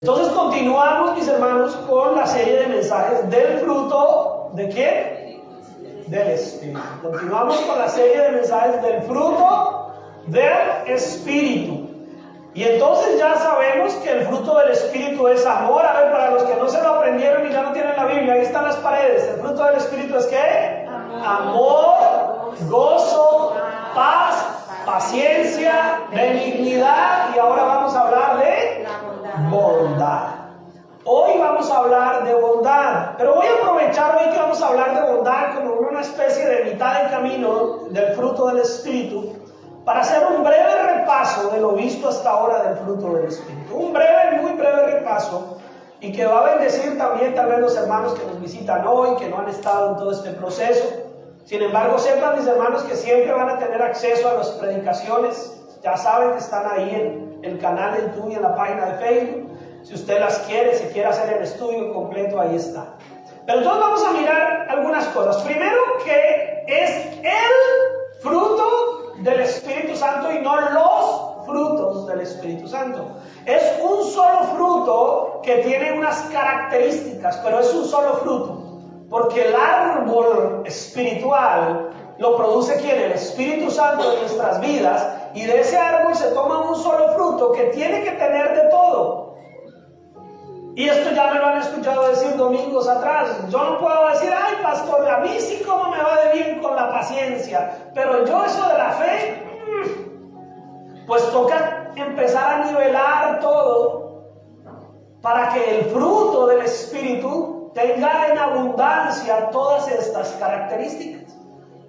Entonces continuamos, mis hermanos, con la serie de mensajes del fruto ¿de qué? Del Espíritu. Continuamos con la serie de mensajes del fruto del Espíritu. Y entonces ya sabemos que el fruto del Espíritu es amor. A ver, para los que no se lo aprendieron y ya no tienen la Biblia, ahí están las paredes. El fruto del Espíritu es ¿qué? Amor, gozo, paz, paciencia, benignidad. Y ahora vamos a hablar de bondad. Hoy vamos a hablar de bondad, pero voy a aprovechar hoy que vamos a hablar de bondad como una especie de mitad de camino del fruto del Espíritu, para hacer un breve repaso de lo visto hasta ahora del fruto del Espíritu. Un breve, muy breve repaso, y que va a bendecir también tal vez los hermanos que nos visitan hoy, que no han estado en todo este proceso. Sin embargo, sepan mis hermanos que siempre van a tener acceso a las predicaciones. Ya saben que están ahí en el canal de YouTube y en la página de Facebook. Si usted las quiere, si quiere hacer el estudio completo, ahí está. Pero entonces vamos a mirar algunas cosas. Primero, que es el fruto del Espíritu Santo y no los frutos del Espíritu Santo. Es un solo fruto que tiene unas características, pero es un solo fruto. Porque el árbol espiritual lo produce ¿quién? El Espíritu Santo en nuestras vidas. Y de ese árbol se toma un solo fruto que tiene que tener de todo. Y esto ya me lo han escuchado decir domingos atrás. Yo no puedo decir, ay pastor, a mí sí como me va de bien con la paciencia, pero yo eso de la fe, pues toca empezar a nivelar todo para que el fruto del Espíritu tenga en abundancia todas estas características.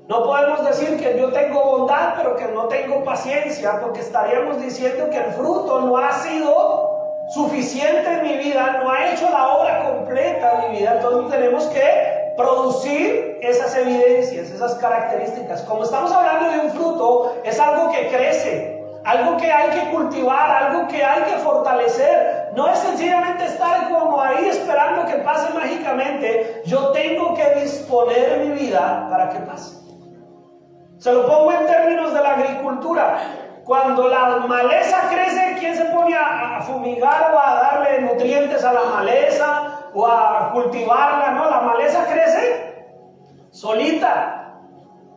No podemos decir que yo tengo bondad, pero que no tengo paciencia, porque estaríamos diciendo que el fruto no ha sido suficiente en mi vida, no ha hecho la obra completa en mi vida. Entonces tenemos que producir esas evidencias, esas características. Como estamos hablando de un fruto, es algo que crece, algo que hay que cultivar, algo que hay que fortalecer. No es sencillamente estar como ahí esperando que pase mágicamente. Yo tengo que disponer mi vida para que pase. Se lo pongo en términos de la agricultura. Cuando la maleza crece, ¿quién se pone a fumigar o a darle nutrientes a la maleza o a cultivarla? No, la maleza crece solita.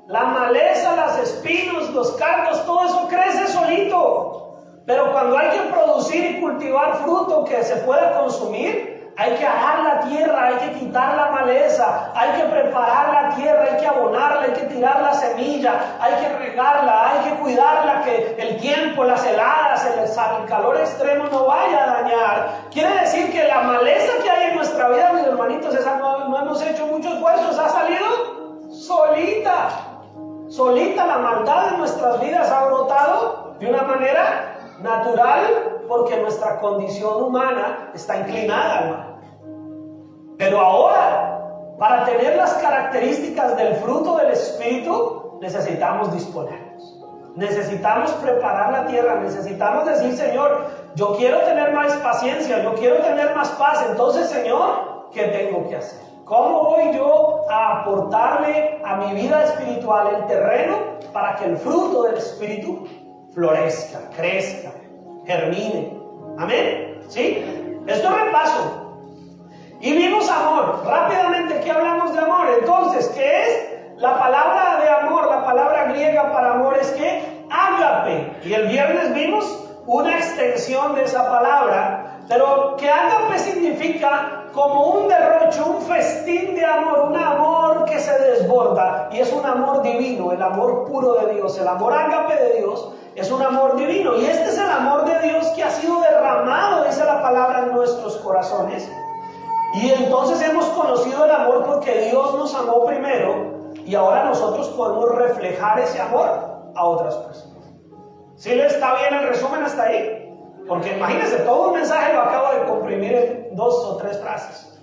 La maleza, los espinos, los cardos, todo eso crece solito. Pero cuando hay que producir y cultivar fruto que se pueda consumir, hay que arar la tierra, hay que quitar la maleza, hay que preparar la tierra, hay que abonarla, hay que tirar la semilla, hay que regarla, hay que cuidarla, que el tiempo, las heladas, el calor extremo no vaya a dañar. Quiere decir que la maleza que hay en nuestra vida, mis hermanitos, esa no hemos hecho mucho esfuerzo, ha salido solita. Solita la maldad de nuestras vidas ha brotado de una manera natural, porque nuestra condición humana está inclinada al mal. Pero ahora, para tener las características del fruto del Espíritu, necesitamos disponernos. Necesitamos preparar la tierra, necesitamos decir, Señor, yo quiero tener más paciencia, yo quiero tener más paz. Entonces, Señor, ¿qué tengo que hacer? ¿Cómo voy yo a aportarle a mi vida espiritual el terreno para que el fruto del Espíritu florezca, crezca, germine? Amén. ¿Sí? Esto es repaso. Y vimos amor. Rápidamente, ¿qué hablamos de amor? Entonces, ¿qué es? La palabra de amor, la palabra griega para amor es ¿qué? Ágape. Y el viernes vimos una extensión de esa palabra. Pero que ágape significa como un derroche, un festín de amor, un amor que se desborda. Y es un amor divino, el amor puro de Dios. El amor ágape de Dios es un amor divino. Y este es el amor de Dios que ha sido derramado, dice la palabra, en nuestros corazones. Y entonces hemos conocido el amor porque Dios nos amó primero. Y ahora nosotros podemos reflejar ese amor a otras personas. ¿Sí le está bien el resumen hasta ahí? Porque imagínense, todo un mensaje lo acabo de comprimir en 2 o 3 frases.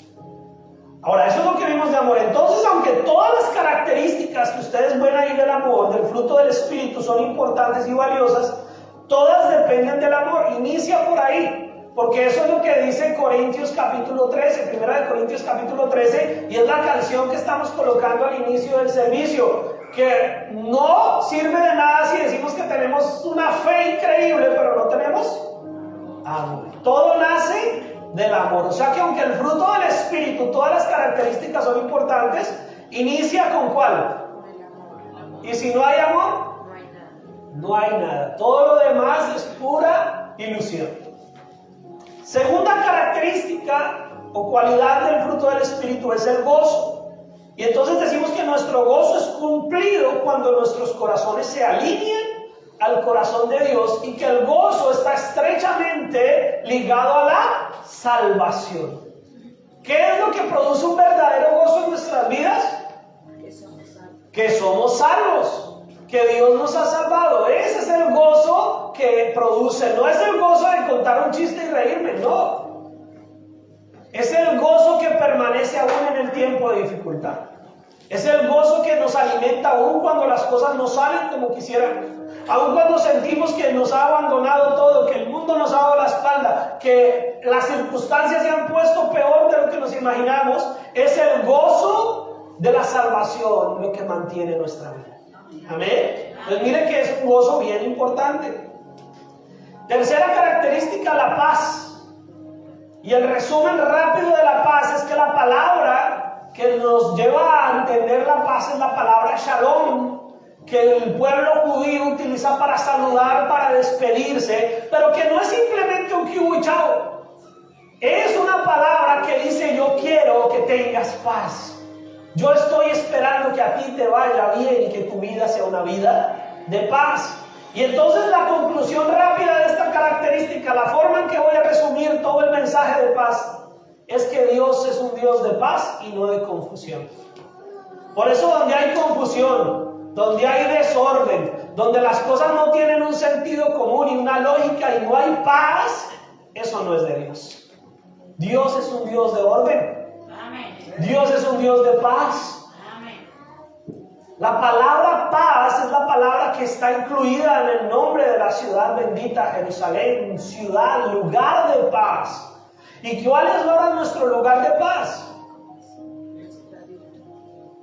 Ahora, eso es lo que vimos de amor. Entonces, aunque todas las características que ustedes ven ahí del amor, del fruto del Espíritu, son importantes y valiosas, todas dependen del amor. Inicia por ahí. Porque eso es lo que dice Corintios capítulo 13, 1 Corintios capítulo 13, y es la canción que estamos colocando al inicio del servicio, que no sirve de nada si decimos que tenemos una fe increíble, pero no tenemos amor. Todo nace del amor. O sea que aunque el fruto del Espíritu, todas las características son importantes, inicia con ¿cuál? Y si no hay amor, no hay nada. Todo lo demás es pura ilusión. Segunda característica o cualidad del fruto del Espíritu es el gozo. Y entonces decimos que nuestro gozo es cumplido cuando nuestros corazones se alinean al corazón de Dios y que el gozo está estrechamente ligado a la salvación. ¿Qué es lo que produce un verdadero gozo en nuestras vidas? Que somos salvos, que Dios nos ha salvado. Ese es el gozo que produce. No es el gozo de contar un chiste y reírme, no. Es el gozo que permanece aún en el tiempo de dificultad. Es el gozo que nos alimenta aún cuando las cosas no salen como quisiéramos. Aún cuando sentimos que nos ha abandonado todo, que el mundo nos ha dado la espalda, que las circunstancias se han puesto peor de lo que nos imaginamos, es el gozo de la salvación lo que mantiene nuestra vida. Amén. Entonces mire que es un gozo bien importante. Tercera característica, la paz. Y el resumen rápido de la paz es que la palabra que nos lleva a entender la paz es la palabra shalom, que el pueblo judío utiliza para saludar, para despedirse, pero que no es simplemente un kibu y chao. Es una palabra que dice: yo quiero que tengas paz. Yo estoy esperando que a ti te vaya bien y que tu vida sea una vida de paz. Y entonces la conclusión rápida de esta característica, la forma en que voy a resumir todo el mensaje de paz, es que Dios es un Dios de paz y no de confusión. Por eso donde hay confusión, donde hay desorden, donde las cosas no tienen un sentido común y una lógica y no hay paz, eso no es de Dios. Dios es un Dios de orden. Dios es un Dios de paz. La palabra paz es la palabra que está incluida en el nombre de la ciudad bendita Jerusalén, ciudad, lugar de paz. ¿Y cuál es ahora nuestro lugar de paz?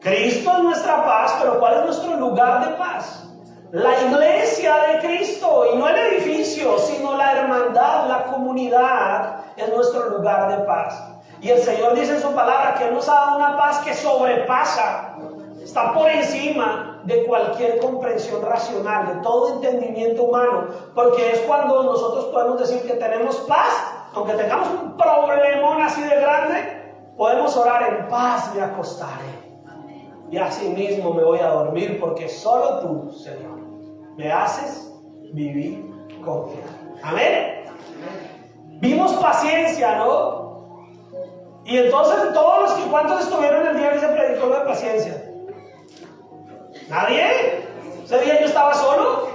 Cristo es nuestra paz, pero ¿cuál es nuestro lugar de paz? La iglesia de Cristo, y no el edificio, sino la hermandad, la comunidad es nuestro lugar de paz. Y el Señor dice en su palabra que Él nos ha dado una paz que sobrepasa, está por encima de cualquier comprensión racional, de todo entendimiento humano, porque es cuando nosotros podemos decir que tenemos paz, aunque tengamos un problemón así de grande, podemos orar: en paz me acostaré, y así mismo me voy a dormir, porque solo tú, Señor, me haces vivir confiado. Amén. Vimos paciencia, ¿no? Y entonces ¿cuántos estuvieron el día que se predicó lo de paciencia? ¿Nadie? ¿Ese día yo estaba solo?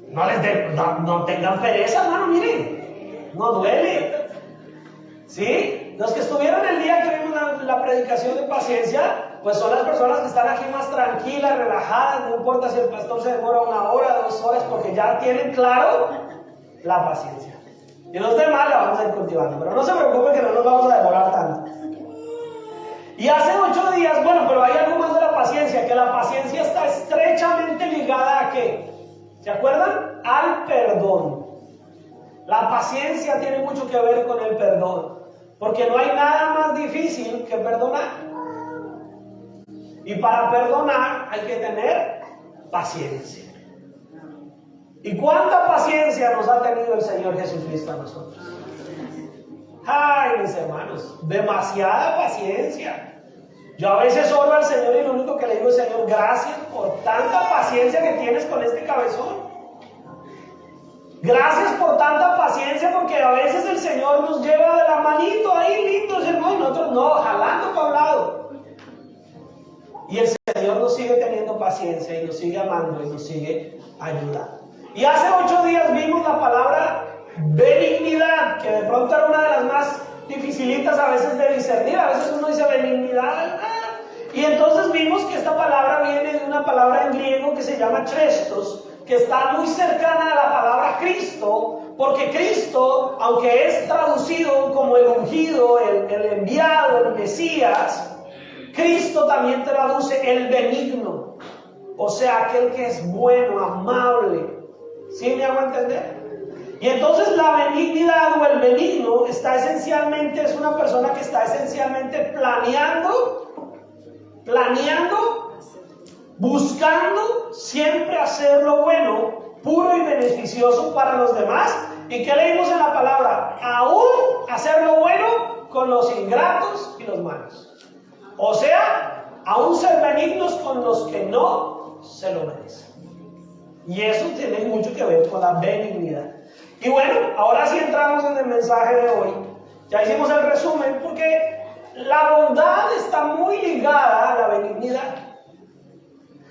No tengan pereza, hermano, miren. No duele. ¿Sí? Los que estuvieron el día que vimos la predicación de paciencia, pues son las personas que están aquí más tranquilas, relajadas. No importa si el pastor se demora 1 hora, 2 horas, porque ya tienen claro la paciencia. Y los demás la vamos a ir cultivando. Pero no se preocupen que no nos vamos a demorar tanto. Y hace 8 días, bueno, pero hay algo más de la paciencia, que la paciencia está estrechamente ligada ¿a qué? ¿Se acuerdan? Al perdón. La paciencia tiene mucho que ver con el perdón, porque no hay nada más difícil que perdonar. Y para perdonar hay que tener paciencia. ¿Y cuánta paciencia nos ha tenido el Señor Jesucristo a nosotros? Ay, mis hermanos, demasiada paciencia. Yo a veces oro al Señor y lo único que le digo es: Señor, gracias por tanta paciencia que tienes con este cabezón. Gracias por tanta paciencia, porque a veces el Señor nos lleva de la manito ahí lindos, hermanos, y nosotros no, jalando para un lado. Y el Señor nos sigue teniendo paciencia y nos sigue amando y nos sigue ayudando. Y hace 8 días vimos la palabra benignidad, que de pronto era una de las más dificilitas a veces de discernir. A veces uno dice benignidad, y entonces vimos que esta palabra viene de una palabra en griego que se llama Christos, que está muy cercana a la palabra Cristo, porque Cristo, aunque es traducido como el ungido, el enviado, el Mesías, Cristo también traduce el benigno, o sea, aquel que es bueno, amable. ¿Sí me hago entender? Y entonces la benignidad o el benigno es una persona que está esencialmente planeando, buscando siempre hacer lo bueno, puro y beneficioso para los demás. ¿Y qué leímos en la palabra? Aún hacer lo bueno con los ingratos y los malos. O sea, aún ser benignos con los que no se lo merecen. Y eso tiene mucho que ver con la benignidad. Y bueno, ahora sí entramos en el mensaje de hoy. Ya hicimos el resumen porque la bondad está muy ligada a la benignidad.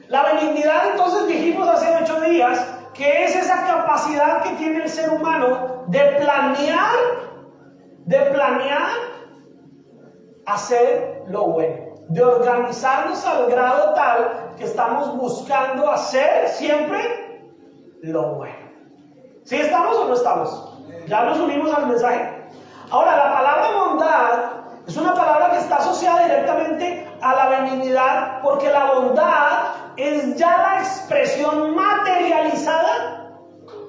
La benignidad, entonces dijimos hace 8 días, que es esa capacidad que tiene el ser humano de planear hacer lo bueno, de organizarnos al grado tal que estamos buscando hacer siempre lo bueno. ¿Sí estamos o no estamos? ¿Ya nos unimos al mensaje? Ahora, la palabra bondad es una palabra que está asociada directamente a la benignidad, porque la bondad es ya la expresión materializada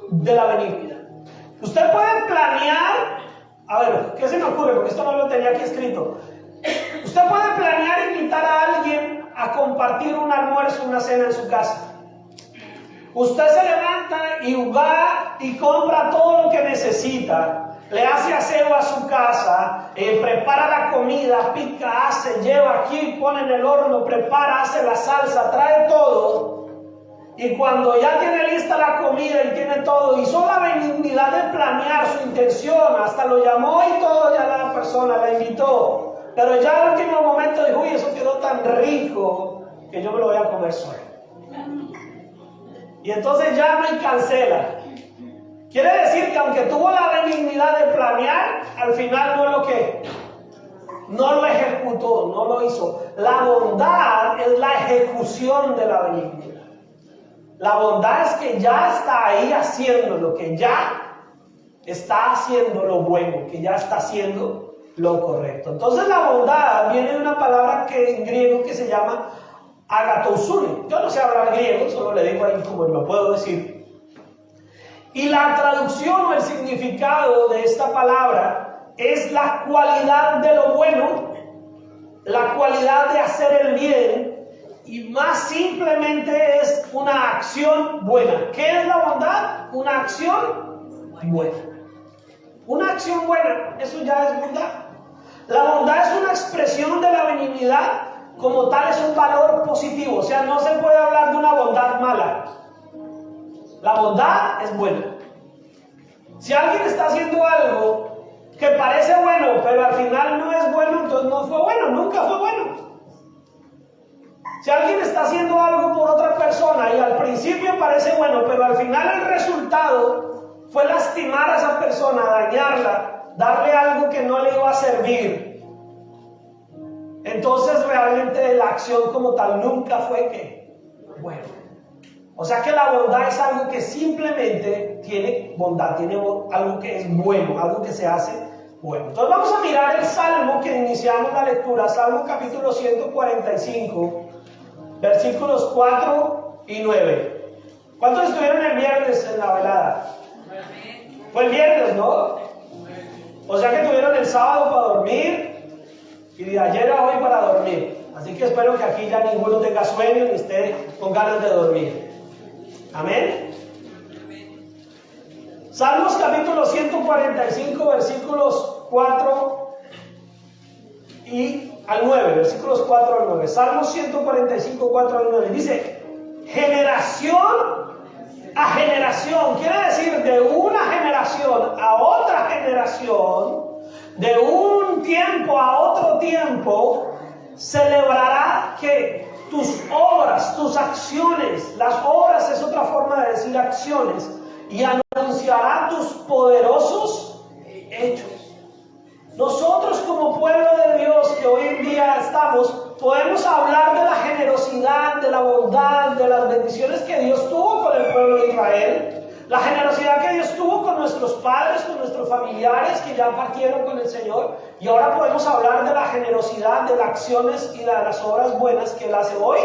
de la benignidad. Usted puede planear, a ver, ¿qué se me ocurre? Porque esto no lo tenía aquí escrito. Usted puede planear invitar a alguien a compartir un almuerzo, una cena en su casa. Usted se levanta y va y compra todo lo que necesita, le hace aseo a su casa, prepara la comida, pica, hace, lleva aquí, pone en el horno, prepara, hace la salsa, trae todo. Y cuando ya tiene lista la comida y tiene todo, hizo la benignidad de planear su intención, hasta lo llamó y todo, ya la persona la invitó. Pero ya al último momento dijo, uy, eso quedó tan rico que yo me lo voy a comer solo. Y entonces llama y cancela. Quiere decir que aunque tuvo la benignidad de planear, al final no lo ejecutó, no lo hizo. La bondad es la ejecución de la benignidad. La bondad es que ya está ahí haciendo lo que ya está haciendo lo bueno, que ya está haciendo lo correcto. Entonces la bondad viene de una palabra que en griego que se llama agatosune. Yo no sé hablar griego, solo le digo ahí como lo puedo decir. Y la traducción o el significado de esta palabra es la cualidad de lo bueno, la cualidad de hacer el bien, y más simplemente es una acción buena. ¿Qué es la bondad? Una acción buena. Una acción buena, eso ya es bondad. La bondad es una expresión de la benignidad, como tal es un valor positivo, o sea, no se puede hablar de una bondad mala. La bondad es buena. Si alguien está haciendo algo que parece bueno, pero al final no es bueno, entonces no fue bueno, nunca fue bueno. Si alguien está haciendo algo por otra persona y al principio parece bueno, pero al final el resultado fue lastimar a esa persona, dañarla, darle algo que no le iba a servir, entonces realmente la acción como tal nunca fue ¿qué? Bueno. O sea que la bondad es algo que simplemente tiene bondad, tiene algo que es bueno, algo que se hace bueno. Entonces vamos a mirar el Salmo que iniciamos la lectura, Salmo capítulo 145, versículos 4 y 9. ¿Cuántos estuvieron el viernes en la velada? Fue el viernes, ¿no? O sea que tuvieron el sábado para dormir y de ayer a hoy para dormir. Así que espero que aquí ya ninguno tenga sueño ni esté con ganas de dormir. Amén. Salmos capítulo 145, versículos 4 y al 9, versículos 4 al 9. Salmos 145, 4 al 9. Dice, generación a generación, quiere decir de una generación a otra generación, de un tiempo a otro tiempo, celebrará que tus obras, tus acciones, las obras es otra forma de decir acciones, y anunciará tus poderosos hechos. Nosotros como pueblo de Dios que hoy en día estamos, podemos hablar de la generosidad, de la bondad, de las bendiciones que Dios tuvo con el pueblo de Israel, la generosidad que Dios tuvo con nuestros padres, con nuestros familiares que ya partieron con el Señor, y ahora podemos hablar de la generosidad, de las acciones y de las obras buenas que Él hace hoy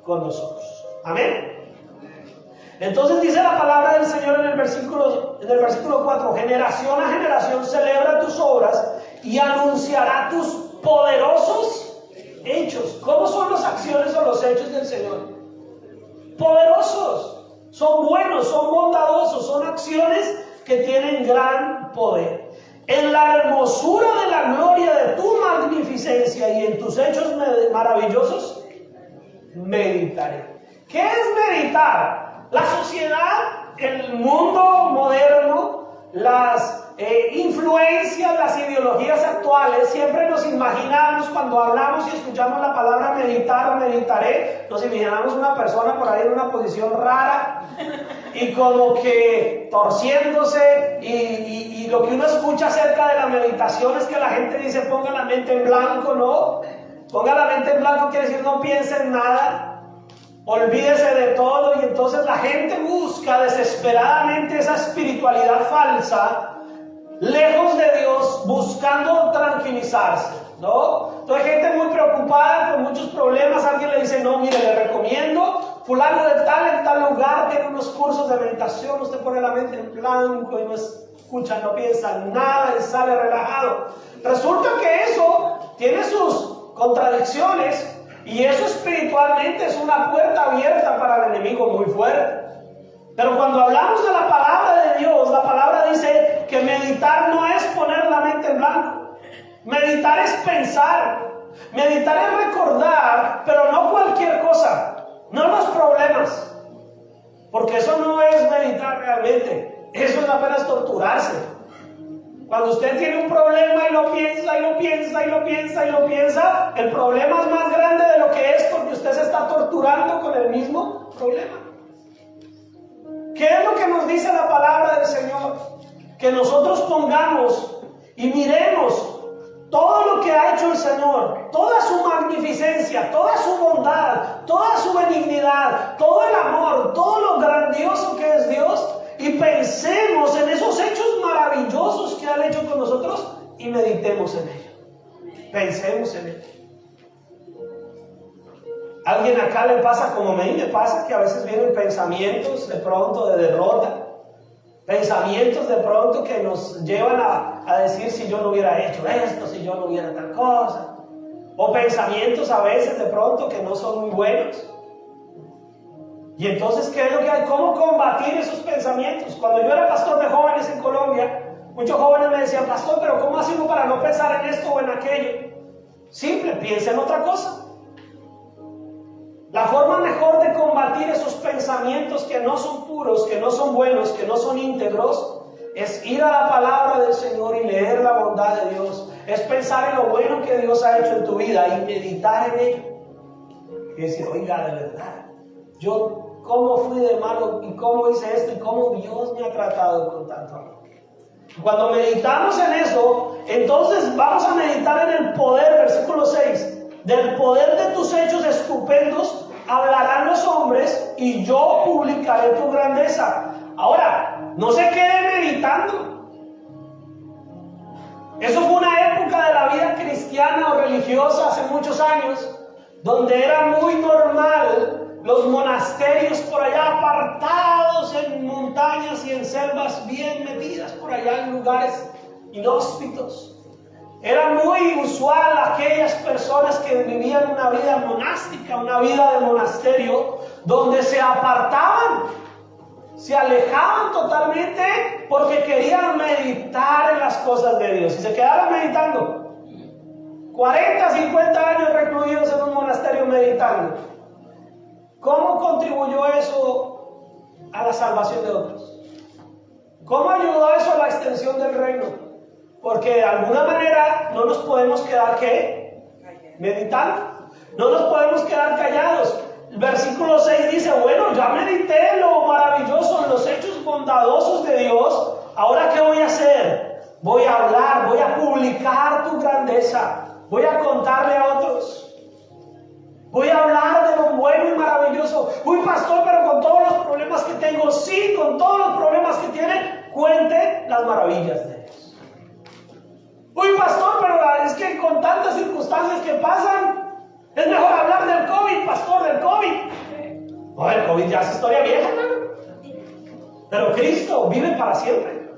con nosotros. Amén. Entonces dice la palabra del Señor en el versículo 4, generación a generación celebra tus obras y anunciará tus poderosos hechos. ¿Cómo son las acciones o los hechos del Señor? Poderosos, son buenos, son bondadosos, son acciones que tienen gran poder. En la hermosura de la gloria de tu magnificencia y en tus hechos maravillosos, meditaré. ¿Qué es meditar? La sociedad, el mundo moderno, las influencias, las ideologías actuales, siempre nos imaginamos cuando hablamos y escuchamos la palabra meditar o meditaré, nos imaginamos una persona por ahí en una posición rara y como que torciéndose y lo que uno escucha acerca de la meditación es que la gente dice ponga la mente en blanco, ¿no? Ponga la mente en blanco quiere decir no piense en nada. Olvídese de todo y entonces la gente busca desesperadamente esa espiritualidad falsa, lejos de Dios, buscando tranquilizarse, ¿no? Entonces hay gente muy preocupada con muchos problemas, alguien le dice, no, mire, le recomiendo, fulano de tal en tal lugar tiene unos cursos de meditación, usted pone la mente en blanco y no escucha, no piensa nada y sale relajado. Resulta que eso tiene sus contradicciones. Y eso espiritualmente es una puerta abierta para el enemigo muy fuerte. Pero cuando hablamos de la palabra de Dios, la palabra dice que meditar no es poner la mente en blanco. Meditar es pensar. Meditar es recordar, pero no cualquier cosa. No los problemas. Porque eso no es meditar realmente. Eso es apenas torturarse. Cuando usted tiene un problema y lo piensa, y lo piensa, y lo piensa, y lo piensa, el problema es más grande de lo que es porque usted se está torturando con el mismo problema. ¿Qué es lo que nos dice la palabra del Señor? Que nosotros pongamos y miremos todo lo que ha hecho el Señor, toda su magnificencia, toda su bondad, toda su benignidad, todo el amor, todo lo grandioso que es Dios, y pensemos en esos hechos maravillosos que han hecho con nosotros y meditemos en ello. Pensemos en ello. ¿Alguien acá le pasa como a mí me pasa que a veces vienen pensamientos de pronto de derrota? Pensamientos de pronto que nos llevan a decir si yo no hubiera hecho esto, si yo no hubiera tal cosa. O pensamientos a veces de pronto que no son muy buenos. Y entonces, ¿qué es lo que hay? ¿Cómo combatir esos pensamientos? Cuando yo era pastor de jóvenes en Colombia, muchos jóvenes me decían, pastor, pero ¿cómo hacemos para no pensar en esto o en aquello? Simple, piensa en otra cosa. La forma mejor de combatir esos pensamientos que no son puros, que no son buenos, que no son íntegros, es ir a la palabra del Señor y leer la bondad de Dios. Es pensar en lo bueno que Dios ha hecho en tu vida y meditar en ello. Y decir, oiga, de verdad, yo cómo fui de malo y cómo hice esto y cómo Dios me ha tratado con tanto amor. Cuando meditamos en eso, entonces vamos a meditar en el poder, versículo 6, del poder de tus hechos estupendos hablarán los hombres y yo publicaré tu grandeza. Ahora, no se quede meditando. Eso fue una época de la vida cristiana o religiosa hace muchos años, donde era muy normal los monasterios por allá apartados en montañas y en selvas bien metidas por allá en lugares inhóspitos. Era muy usual aquellas personas que vivían una vida monástica, una vida de monasterio, donde se apartaban, se alejaban totalmente porque querían meditar en las cosas de Dios y se quedaron meditando. 40, 50 años recluidos en un monasterio meditando. ¿Cómo contribuyó eso a la salvación de otros? ¿Cómo ayudó eso a la extensión del reino? Porque de alguna manera no nos podemos quedar, ¿qué? Meditando. No nos podemos quedar callados. El versículo 6 dice, bueno, ya medité en lo maravilloso, en los hechos bondadosos de Dios. ¿Ahora qué voy a hacer? Voy a hablar, voy a publicar tu grandeza. Voy a contarle a otros. Voy a hablar de lo bueno y maravilloso. Uy, pastor, pero con todos los problemas que tengo. Sí, con todos los problemas que tiene, cuente las maravillas de Dios. Uy, pastor, pero es que con tantas circunstancias que pasan, es mejor hablar del COVID, pastor, del COVID. No, el COVID ya es historia vieja, ¿no? Pero Cristo vive para siempre.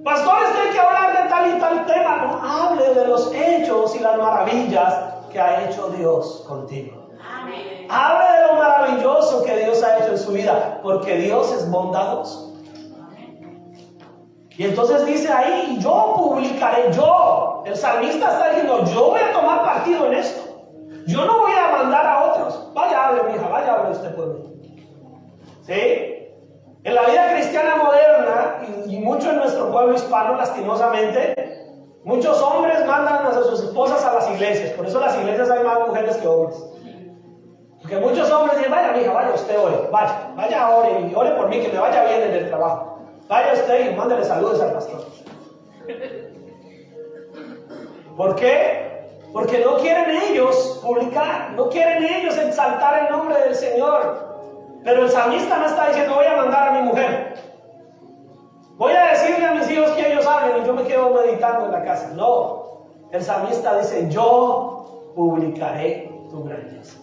Pastores, que hay que hablar de tal y tal tema. No hable de los hechos y las maravillas que ha hecho Dios contigo. Hable de lo maravilloso que Dios ha hecho en su vida, porque Dios es bondadoso. Y entonces dice ahí, yo publicaré, yo. El salmista está diciendo, yo voy a tomar partido en esto. Yo no voy a mandar a otros. Vaya, hable, mi hija, vaya, hable usted por mí. ¿Sí? En la vida cristiana moderna, y mucho en nuestro pueblo hispano, lastimosamente, muchos hombres mandan a sus esposas a las iglesias. Por eso en las iglesias hay más mujeres que hombres. Porque muchos hombres dicen, vaya, mija, vaya usted, ore. Vaya, ore, y ore por mí, que me vaya bien en el trabajo. Vaya usted y mándele saludos al pastor. ¿Por qué? Porque no quieren ellos publicar, no quieren ellos exaltar el nombre del Señor. Pero el salmista no está diciendo, voy a mandar a mi mujer. Voy a decirle a mis hijos que ellos hablen y yo me quedo meditando en la casa. No, el salmista dice, yo publicaré tu grandeza.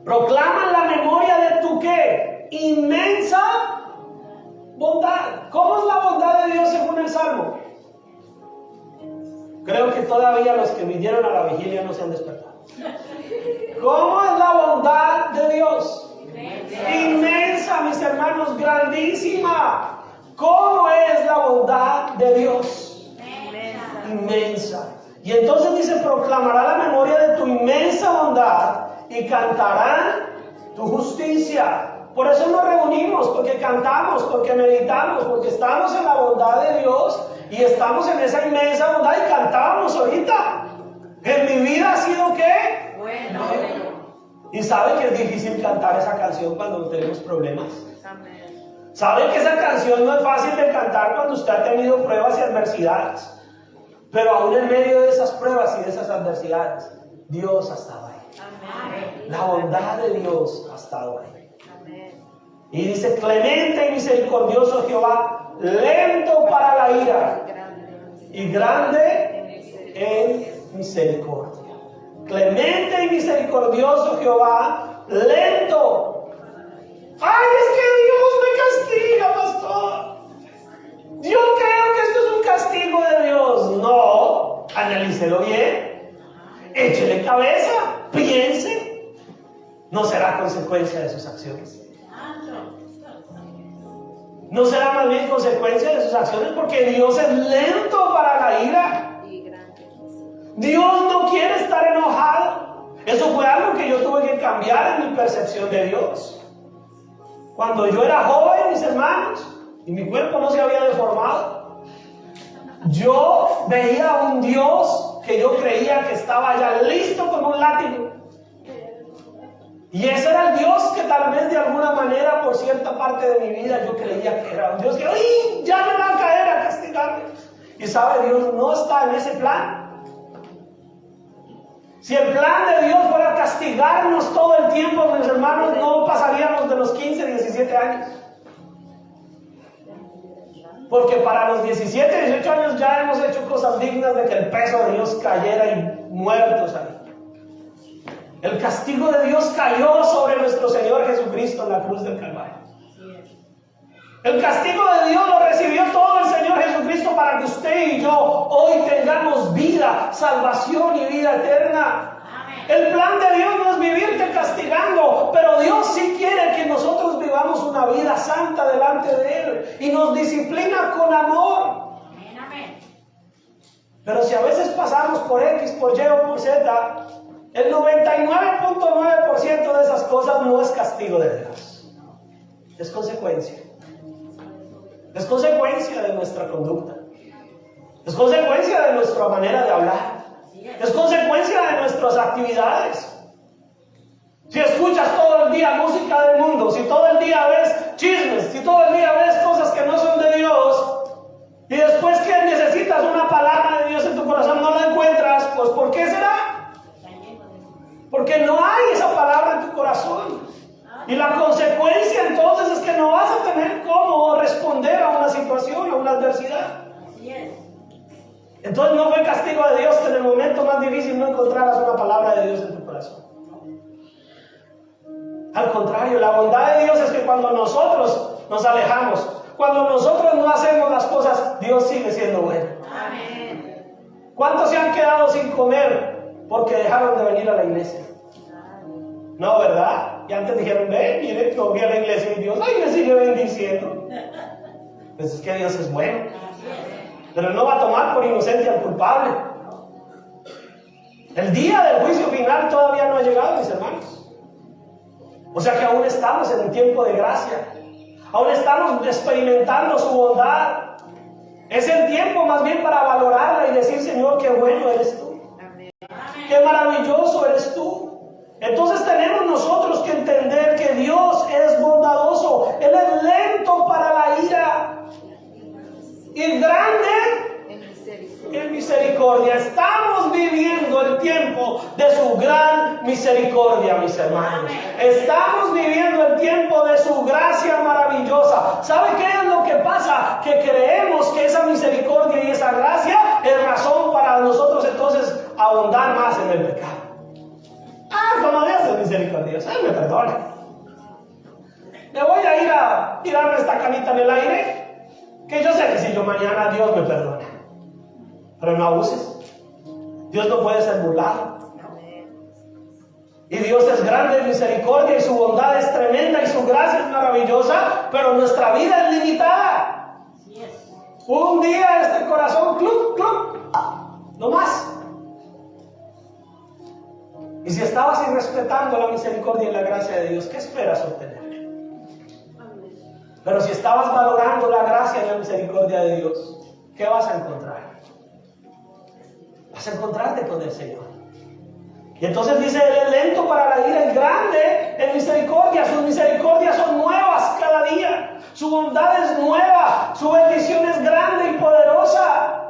Proclama la memoria de tu ¿qué? Inmensa bondad. ¿Cómo es la bondad de Dios según el Salmo? Creo que todavía los que vinieron a la vigilia no se han despertado. ¿Cómo es la bondad de Dios? Inmensa, mis hermanos, grandísima. ¿Cómo es la bondad de Dios? Inmensa. Y entonces dice, proclamará la memoria de tu inmensa bondad y cantarán tu justicia. Por eso nos reunimos, porque cantamos, porque meditamos, porque estamos en la bondad de Dios y estamos en esa inmensa bondad y cantamos ahorita. En mi vida ha sido ¿qué? Bueno. Y sabe que es difícil cantar esa canción cuando tenemos problemas. Sabe que esa canción no es fácil de cantar cuando usted ha tenido pruebas y adversidades. Pero aún en medio de esas pruebas y de esas adversidades, Dios ha estado ahí. Amén. La bondad de Dios ha estado ahí. Amén. Y dice, clemente y misericordioso Jehová, lento para la ira y grande en misericordia. Clemente y misericordioso Jehová, lento. ¡Ay, es que Dios me castiga, pastor! Yo creo que esto es un castigo de Dios. No, analícelo bien. Échele cabeza, piense. ¿No será consecuencia de sus acciones? ¿No será más bien consecuencia de sus acciones? Porque Dios es lento para la ira. Dios no quiere estar enojado. Eso fue algo que yo tuve que cambiar en mi percepción de Dios. Cuando yo era joven, mis hermanos, y mi cuerpo no se había deformado, yo veía a un Dios que yo creía que estaba ya listo con un látigo. Y ese era el Dios que tal vez de alguna manera, por cierta parte de mi vida, yo creía que era un Dios que ¡ay! Ya me va a caer a castigarme. Y sabe, Dios no está en ese plan. Si el plan de Dios fuera castigarnos todo el tiempo, mis hermanos, no pasaríamos de los 15, 17 años. Porque para los 17, 18 años ya hemos hecho cosas dignas de que el peso de Dios cayera y muertos ahí. El castigo de Dios cayó sobre nuestro Señor Jesucristo en la cruz del Calvario. El castigo de Dios lo recibió todo el Señor Jesucristo para que usted y yo hoy tengamos vida, salvación y vida eterna. El plan de Dios no es vivirte castigando, pero Dios sí quiere que nosotros vivamos una vida santa delante de Él y nos disciplina con amor. Pero si a veces pasamos por X, por Y o por Z, el 99.9% de esas cosas no es castigo de Dios. Es consecuencia. Es consecuencia de nuestra conducta. Es consecuencia de nuestra manera de hablar. Es consecuencia de nuestras actividades. Si escuchas todo el día música del mundo, si todo el día ves chismes, si todo el día ves cosas que no son de Dios, y después que necesitas una palabra de Dios en tu corazón no la encuentras, pues ¿por qué será? Porque no hay esa palabra en tu corazón. Y la consecuencia entonces es que no vas a tener cómo responder a una situación, a una adversidad. Entonces no fue castigo de Dios que en el momento más difícil no encontraras una palabra de Dios en tu corazón. Al contrario, la bondad de Dios es que cuando nosotros nos alejamos, cuando nosotros no hacemos las cosas, Dios sigue siendo bueno. Amén. ¿Cuántos se han quedado sin comer porque dejaron de venir a la iglesia? No, ¿verdad? Y antes dijeron, mire, yo voy a la iglesia y Dios, ay, me sigue bendiciendo. Pues es que Dios es bueno. Pero no va a tomar por inocente al culpable. El día del juicio final todavía no ha llegado, mis hermanos. O sea que aún estamos en un tiempo de gracia. Aún estamos experimentando su bondad. Es el tiempo más bien para valorarla y decir, Señor, qué bueno eres tú. Qué maravilloso eres tú. Entonces tenemos nosotros que entender que Dios es bondadoso. Él es lento para la ira y grande en misericordia. Estamos viviendo el tiempo de su gran misericordia, mis hermanos. Estamos viviendo el tiempo de su gracia maravillosa. ¿Sabe qué es lo que pasa? Que creemos que esa misericordia y esa gracia es razón para nosotros entonces abundar más en el pecado. Como Dios es misericordioso, Él me perdona. Me voy a ir a tirarme esta canita en el aire, que yo sé que si yo mañana Dios me perdona. Pero no abuses. Dios no puede ser burlado. Y Dios es grande en misericordia y su bondad es tremenda y su gracia es maravillosa, pero nuestra vida es limitada. Un día este corazón, no más. Y si estabas irrespetando la misericordia y la gracia de Dios, ¿qué esperas obtener? Pero si estabas valorando la gracia y la misericordia de Dios, ¿qué vas a encontrar? Vas a encontrarte con el Señor. Y entonces dice, Él es lento para la ira y grande en misericordia. Sus misericordias son nuevas cada día. Su bondad es nueva. Su bendición es grande y poderosa.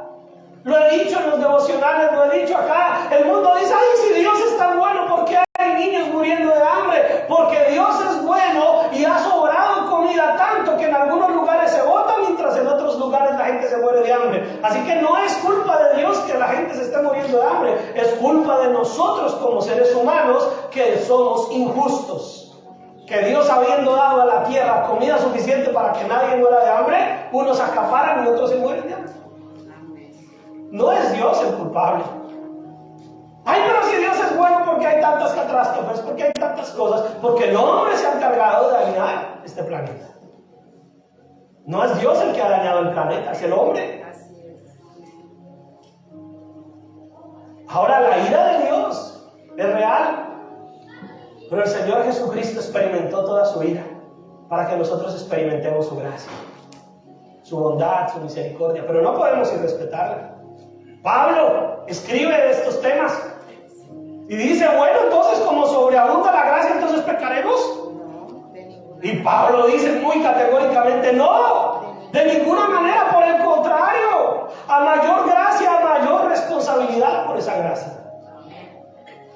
Lo he dicho en los devocionales, lo he dicho acá. El mundo dice, ay, si Dios es tan bueno, ¿por qué hay niños muriendo de hambre? Porque Dios es bueno y ha sobrado comida tanto que en algunos lugares se bota, mientras en otros lugares la gente se muere de hambre. Así que no es culpa de Dios que la gente se esté muriendo de hambre. Es culpa de nosotros como seres humanos que somos injustos. Que Dios, habiendo dado a la tierra comida suficiente para que nadie muera de hambre, unos acaparan y otros se mueren de hambre. No es Dios el culpable. Ay, pero si Dios es bueno, ¿por qué hay tantas catástrofes? ¿Por qué hay tantas cosas? Porque el hombre se ha encargado de dañar este planeta. No es Dios el que ha dañado el planeta, es el hombre. Ahora la ira de Dios es real. Pero el Señor Jesucristo experimentó toda su ira para que nosotros experimentemos su gracia, su bondad, su misericordia. Pero no podemos irrespetarla. Pablo escribe de estos temas y dice, bueno, entonces como sobreabunda la gracia, entonces pecaremos. Y Pablo dice muy categóricamente, no, de ninguna manera, por el contrario, a mayor gracia, a mayor responsabilidad por esa gracia.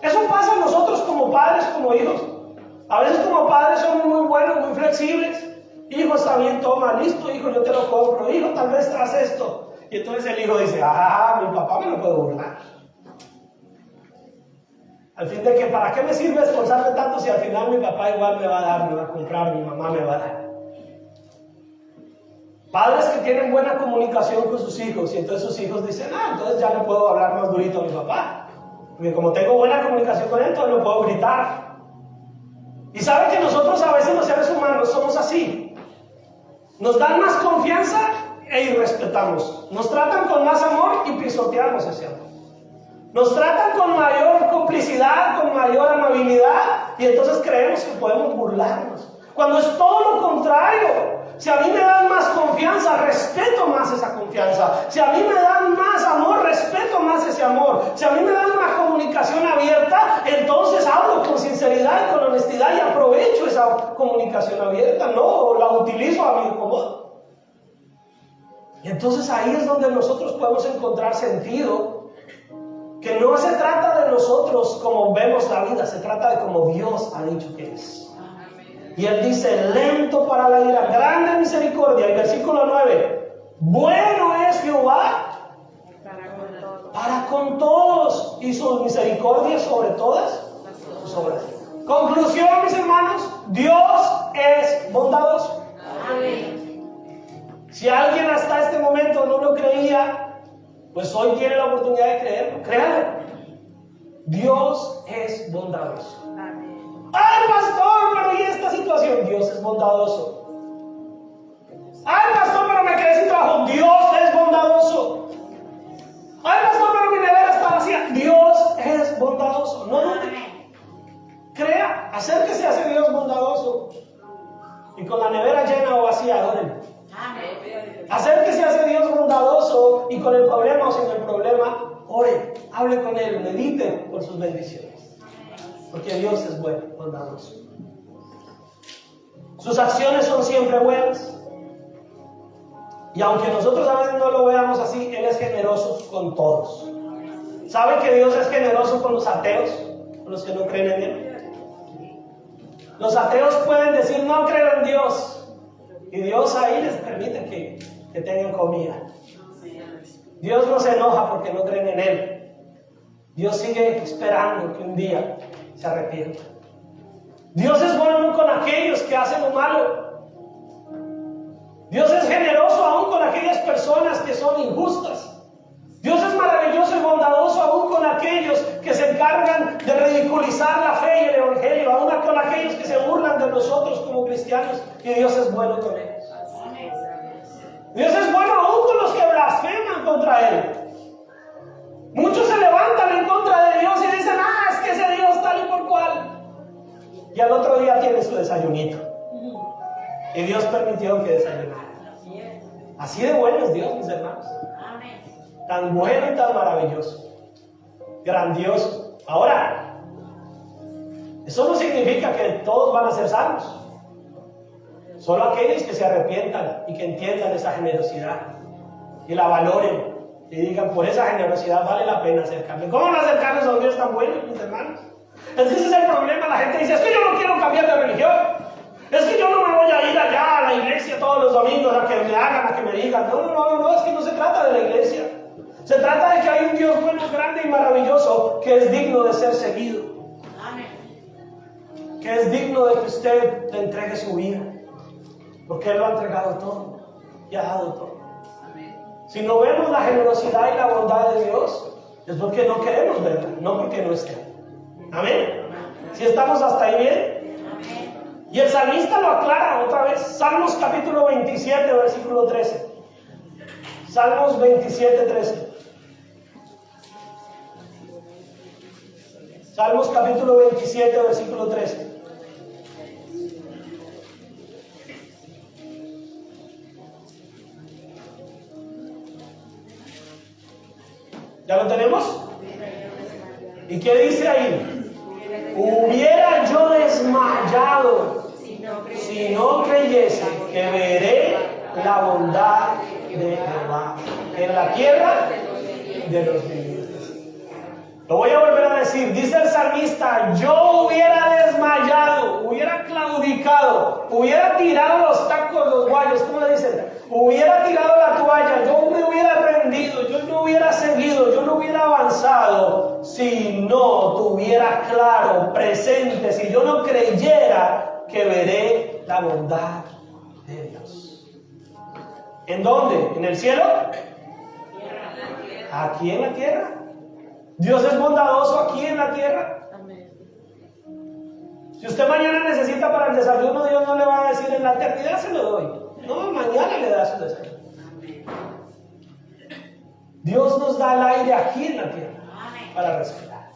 Eso pasa a nosotros como padres, como hijos. A veces como padres somos muy buenos, muy flexibles. Hijo, está bien, toma, listo, hijo, yo te lo compro. Hijo, tal vez haz esto. Y entonces el hijo dice, mi papá me lo puede burlar. Al fin de que, ¿para qué me sirve esforzarme tanto si al final mi papá igual me va a dar, me va a comprar, mi mamá me va a dar? Padres que tienen buena comunicación con sus hijos y entonces sus hijos dicen, entonces ya le puedo hablar más durito a mi papá. Porque como tengo buena comunicación con él, entonces no puedo gritar. Y sabe que nosotros a veces los seres humanos somos así. Nos dan más confianza e irrespetamos. Nos tratan con más amor y pisoteamos ese amor. Nos tratan con mayor complicidad, con mayor amabilidad y entonces creemos que podemos burlarnos. Cuando es todo lo contrario. Si a mí me dan más confianza, respeto más esa confianza. Si a mí me dan más amor, respeto más ese amor. Si a mí me dan una comunicación abierta, entonces hablo con sinceridad y con honestidad y aprovecho esa comunicación abierta. No la utilizo a mi acomodo. Y entonces ahí es donde nosotros podemos encontrar sentido. Que no se trata de nosotros como vemos la vida, se trata de como Dios ha dicho que es. Y Él dice, lento para la ira, grande en misericordia. El versículo 9, bueno es Jehová para con todos y sus misericordias sobre todas sus obras. Conclusión, mis hermanos, Dios es bondadoso. Amén. Si alguien hasta este momento no lo creía, pues hoy tiene la oportunidad de creerlo. Créalo. Dios es bondadoso. Amén. Ay, pastor, pero ¿y esta situación? Dios es bondadoso. Ay, pastor, pero me quedé sin trabajo. Dios es bondadoso. Ay, pastor, pero mi nevera está vacía. Dios es bondadoso. No dude. Crea, acérquese a ese Dios bondadoso. Y con la nevera llena o vacía, adórenlo. Amén. Acérquese a ese Dios bondadoso y con el problema o sin el problema, ore, hable con Él, medite por sus bendiciones. Porque Dios es bueno, bondadoso. Sus acciones son siempre buenas. Y aunque nosotros a veces no lo veamos así, Él es generoso con todos. ¿Sabe que Dios es generoso con los ateos? Con los que no creen en Él. Los ateos pueden decir, no creo en Dios. Y Dios ahí les permite que tengan comida. Dios no se enoja porque no creen en Él. Dios sigue esperando que un día se arrepienta. Dios es bueno con aquellos que hacen lo malo. Dios es generoso aún con aquellas personas que son injustas. Dios es maravilloso y bondadoso aún con aquellos que se encargan de ridiculizar la fe y el evangelio, aún con aquellos que se burlan de nosotros como cristianos, y Dios es bueno con ellos. Dios es bueno aún con los que blasfeman contra Él. Muchos se levantan en contra de Dios y dicen, es que ese Dios tal y por cual. Y al otro día tiene su desayunito. Y Dios permitió que desayunara. Así de bueno es Dios, mis hermanos. Tan bueno y tan maravilloso. Grandioso. Ahora, eso no significa que todos van a ser salvos. Solo aquellos que se arrepientan y que entiendan esa generosidad y la valoren y digan, por esa generosidad vale la pena acercarme. ¿Cómo no acercarnos a un Dios tan bueno, mis hermanos? Es que ese es el problema. La gente dice, es que yo no quiero cambiar de religión. Es que yo no me voy a ir allá a la iglesia todos los domingos a que me hagan, a que me digan. No, es que no se trata de la iglesia. Se trata de que hay un Dios bueno, grande y maravilloso que es digno de ser seguido. Amén. Que es digno de que usted le entregue su vida. Porque Él lo ha entregado todo y ha dado todo. Amén. Si no vemos la generosidad y la bondad de Dios, es porque no queremos verla, no porque no esté. Amén. Si estamos hasta ahí bien. Amén. Y el salmista lo aclara otra vez. Salmos capítulo 27, versículo 13. Salmos 27, 13. Salmos capítulo 27, versículo 13. ¿Ya lo tenemos? ¿Y qué dice ahí? Hubiera yo desmayado si no creyese que veré la bondad de Jehová en la tierra de los vivientes. Lo voy a volver a decir. Dice el salmista, yo hubiera desmayado, hubiera claudicado, hubiera tirado los tacos, los guayos, ¿cómo le dicen? Hubiera tirado la toalla, yo me hubiera rendido, yo no hubiera seguido, yo no hubiera avanzado si no tuviera claro, presente, si yo no creyera que veré la bondad de Dios. ¿En dónde? ¿En el cielo? Aquí en la tierra. Dios es bondadoso aquí en la tierra. Amén. Si usted mañana necesita para el desayuno, Dios no le va a decir en la eternidad se lo doy. No, mañana le da su desayuno. Dios nos da el aire aquí en la tierra para respirar.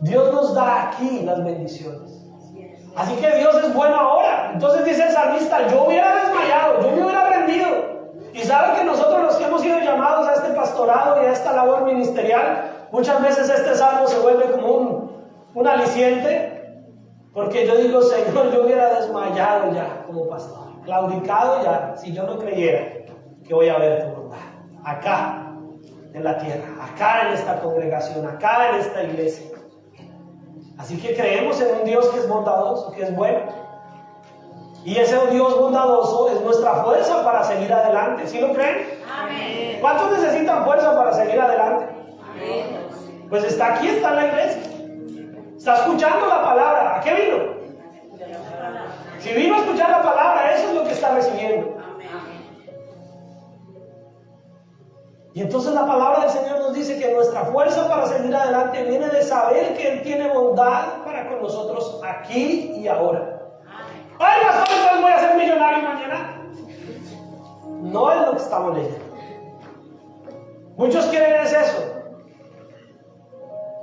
Dios nos da aquí las bendiciones. Así que Dios es bueno ahora. Entonces dice el salmista, yo hubiera desmayado, yo me hubiera rendido. Y saben que nosotros los que hemos sido llamados a este pastorado y a esta labor ministerial, muchas veces este salmo se vuelve como un aliciente, porque yo digo, Señor, yo hubiera desmayado ya como pastor, claudicado ya, si yo no creyera que voy a ver tu bondad, acá en la tierra, acá en esta congregación, acá en esta iglesia. Así que creemos en un Dios que es bondadoso, que es bueno. Y ese Dios bondadoso es nuestra fuerza para seguir adelante. ¿Sí lo creen? Amén. ¿Cuántos necesitan fuerza para seguir adelante? Amén. Pues está aquí, está en la iglesia. Está escuchando la palabra. ¿A qué vino? Si vino a escuchar la palabra, eso es lo que está recibiendo. Y entonces la palabra del Señor nos dice que nuestra fuerza para seguir adelante viene de saber que Él tiene bondad para con nosotros aquí y ahora. Ay, pastor, entonces voy a ser millonario mañana. No es lo que estamos leyendo. Muchos quieren es eso.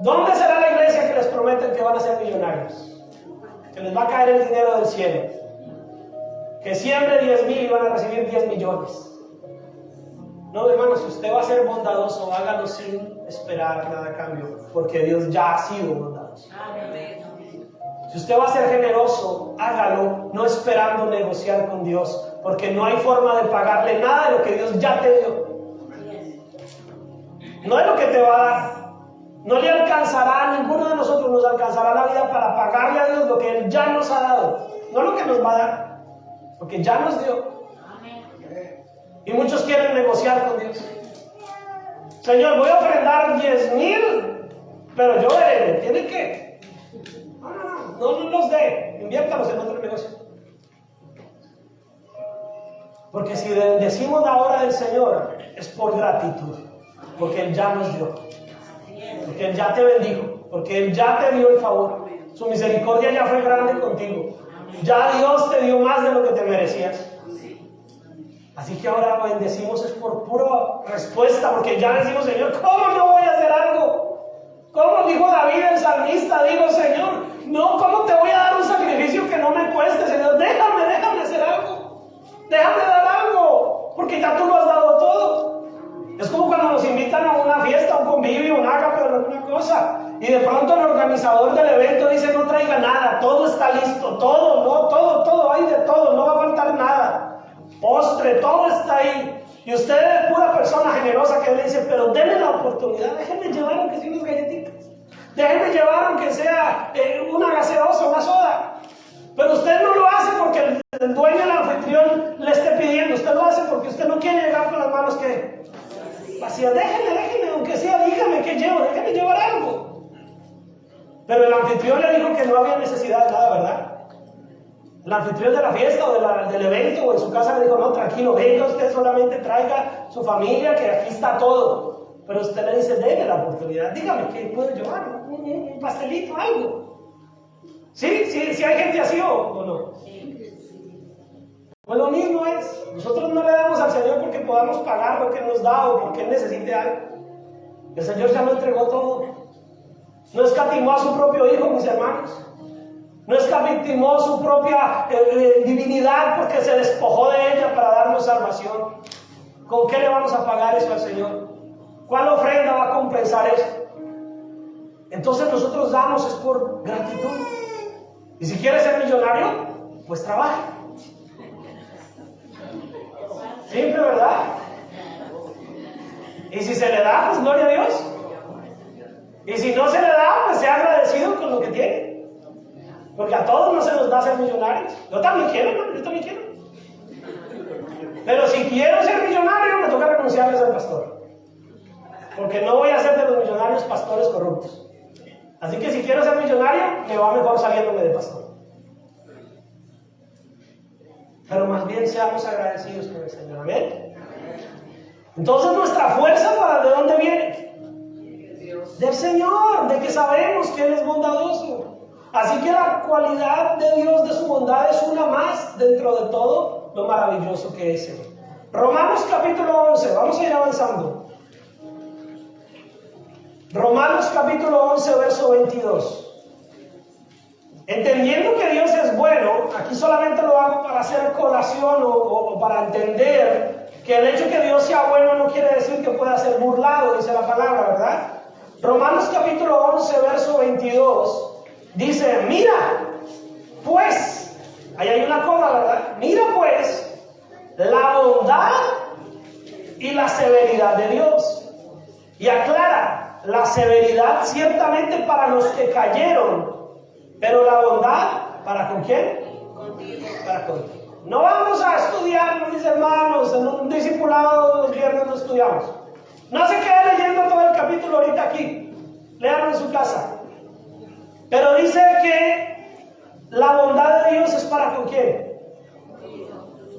¿Dónde será la iglesia que les prometen que van a ser millonarios? Que les va a caer el dinero del cielo. Que siembre 10,000 y van a recibir 10 millones. No, hermano, si usted va a ser bondadoso, hágalo sin esperar nada a cambio, porque Dios ya ha sido bondadoso. Si usted va a ser generoso, hágalo no esperando negociar con Dios, porque no hay forma de pagarle nada de lo que Dios ya te dio. No es lo que te va a dar. No le alcanzará, a ninguno de nosotros nos alcanzará la vida para pagarle a Dios lo que Él ya nos ha dado. No lo que nos va a dar, porque ya nos dio. Y muchos quieren negociar con Dios. Señor, voy a ofrendar 10,000, pero yo veré, ¿tiene que? No los dé, inviértalos en otro negocio. Porque si decimos la obra del Señor, es por gratitud, porque Él ya nos dio, porque Él ya te bendijo, porque Él ya te dio el favor. Su misericordia ya fue grande contigo. Ya Dios te dio más de lo que te merecías. Así que ahora bendecimos es por pura respuesta, porque ya decimos, Señor, ¿cómo no voy a hacer algo? ¿Cómo dijo David el salmista? Digo, Señor, no, ¿cómo te voy a dar un sacrificio que no me cueste, Señor? Déjame hacer algo. Déjame dar algo, porque ya tú lo has dado todo. Es como cuando nos invitan a una fiesta, a un convivio, un ágape o alguna cosa, y de pronto el organizador del evento dice, no traiga nada, todo está listo, todo, hay de todo, no va a faltar nada. Postre, todo está ahí. Y usted es pura persona generosa que le dice, pero denme la oportunidad, déjenme llevar aunque sea unas galletitas, déjenme llevar aunque sea una gaseosa, una soda. Pero usted no lo hace porque el dueño, el anfitrión le esté pidiendo, usted lo hace porque usted no quiere llegar con las manos que vacías. Déjenme, aunque sea, dígame qué llevo, déjenme llevar algo. Pero el anfitrión le dijo que no había necesidad de nada, ¿verdad? El anfitrión de la fiesta o del evento o en su casa le dijo, no, tranquilo, venga usted, solamente traiga su familia, que aquí está todo. Pero usted le dice, déme la oportunidad, dígame qué puedo llevar, un pastelito, algo. ¿Sí? Hay gente así o no. Pues lo mismo es, nosotros no le damos al Señor porque podamos pagar lo que nos da o porque Él necesite algo. El Señor ya lo entregó todo. No escatimó a su propio Hijo, mis hermanos. No escatimó su propia divinidad porque se despojó de ella para darnos salvación. ¿Con qué le vamos a pagar eso al Señor? ¿Cuál ofrenda va a compensar eso? Entonces nosotros damos es por gratitud. Y si quieres ser millonario, pues trabaja. Simple, ¿verdad? Y si se le da, pues gloria a Dios. Y si no se le da, pues sea agradecido con lo que tiene. Porque a todos no se nos da ser millonarios. Yo también quiero, hermano, yo también quiero. Pero si quiero ser millonario, me toca renunciarles al pastor. Porque no voy a ser de los millonarios pastores corruptos. Así que si quiero ser millonario, me va mejor saliéndome de pastor. Pero más bien seamos agradecidos con el Señor. Amén. Entonces nuestra fuerza, ¿de dónde viene? Del Señor, de que sabemos que Él es bondadoso. Así que la cualidad de Dios, de su bondad, es una más dentro de todo lo maravilloso que es Él. Romanos capítulo 11, vamos a ir avanzando. Romanos capítulo 11, verso 22. Entendiendo que Dios es bueno, aquí solamente lo hago para hacer colación o para entender que el hecho que Dios sea bueno no quiere decir que pueda ser burlado, dice la palabra, ¿verdad? Romanos capítulo 11, verso 22. Dice, mira, pues, ahí hay una coma, ¿verdad? Mira, pues, la bondad y la severidad de Dios. Y aclara, la severidad ciertamente para los que cayeron, pero la bondad, ¿para con quién? Contigo. Para contigo. No vamos a estudiar, mis hermanos, en un discipulado los viernes no estudiamos. No se quede leyendo todo el capítulo ahorita aquí. Léanlo en su casa. Pero dice que la bondad de Dios es para con quién.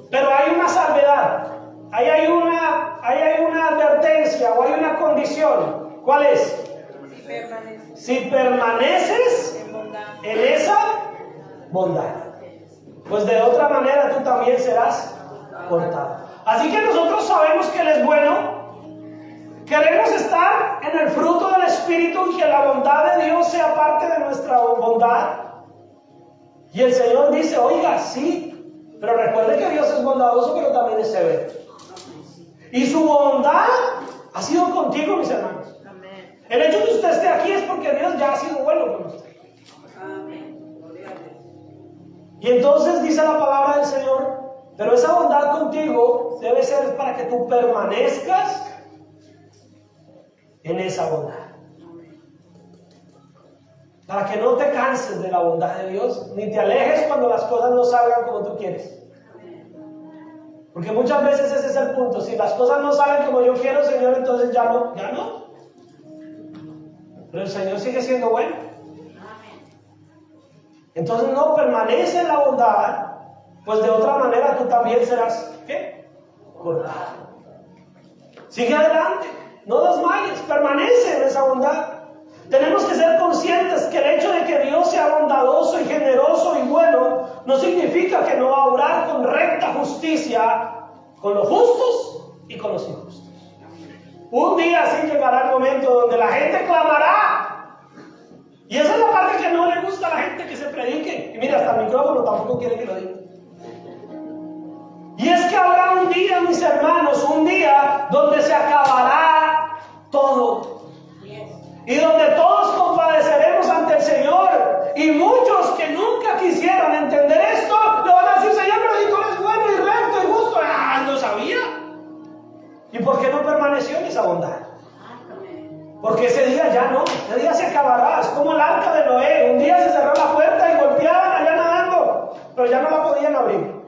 Pero hay una salvedad. Ahí hay una advertencia o hay una condición. ¿Cuál es? Si permaneces en esa bondad, pues de otra manera tú también serás cortado. Así que nosotros sabemos que Él es bueno. Queremos estar en el fruto del Espíritu y que la bondad de Dios sea parte de nuestra bondad. Y el Señor dice, oiga, sí, pero recuerde que Dios es bondadoso, pero también es severo. Y su bondad ha sido contigo, mis hermanos. El hecho de que usted esté aquí es porque Dios ya ha sido bueno con usted. Y entonces dice la palabra del Señor, pero esa bondad contigo debe ser para que tú permanezcas en esa bondad. Para que no te canses de la bondad de Dios, ni te alejes cuando las cosas no salgan como tú quieres. Porque muchas veces ese es el punto. Si las cosas no salen como yo quiero, Señor, entonces ya no. Pero el Señor sigue siendo bueno. Entonces no permanece en la bondad, pues de otra manera tú también serás, ¿qué? Cortado. Sigue adelante, no desmayes, permanece en esa bondad. Tenemos que ser conscientes que el hecho de que Dios sea bondadoso y generoso y bueno no significa que no va a obrar con recta justicia con los justos y con los injustos. Un día sí llegará el momento donde la gente clamará. Y esa es la parte que no le gusta a la gente, que se predique. Y mira, hasta el micrófono tampoco quiere que lo diga. Y es que habrá un día, mis hermanos, un día donde se acabará todo. Y donde todos compadeceremos ante el Señor. Y muchos que nunca quisieron entender esto, le van a decir, Señor, pero si tú eres bueno y recto y justo. ¡Ah, no sabía! ¿Y por qué no permaneció en esa bondad? Porque ese día ya no, ese día se acabará. Es como el arca de Noé. Un día se cerró la puerta y golpeaban allá nadando, pero ya no la podían abrir.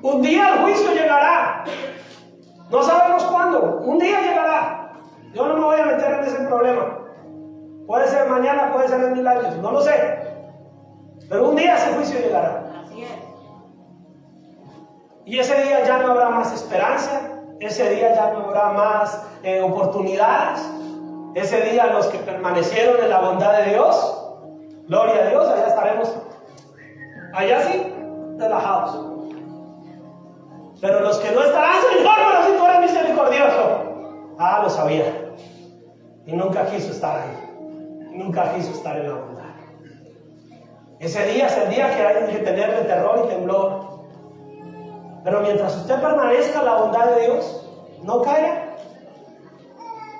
Un día el juicio llegará. No sabemos cuándo. Un día llegará. Yo no me voy a meter en ese problema. Puede ser mañana, puede ser en 1000 años, no lo sé. Pero un día ese juicio llegará. Y ese día ya no habrá más esperanza. Ese día ya no habrá más oportunidades. Ese día los que permanecieron en la bondad de Dios, gloria a Dios, allá estaremos. Allá sí, relajados. Pero los que no estarán, Señor, pero si tú eres misericordioso. Ah, lo sabía. Y nunca quiso estar ahí. Nunca quiso estar en la bondad. Ese día es el día que hay que tenerle terror y temblor. Pero mientras usted permanezca en la bondad de Dios, no caerá.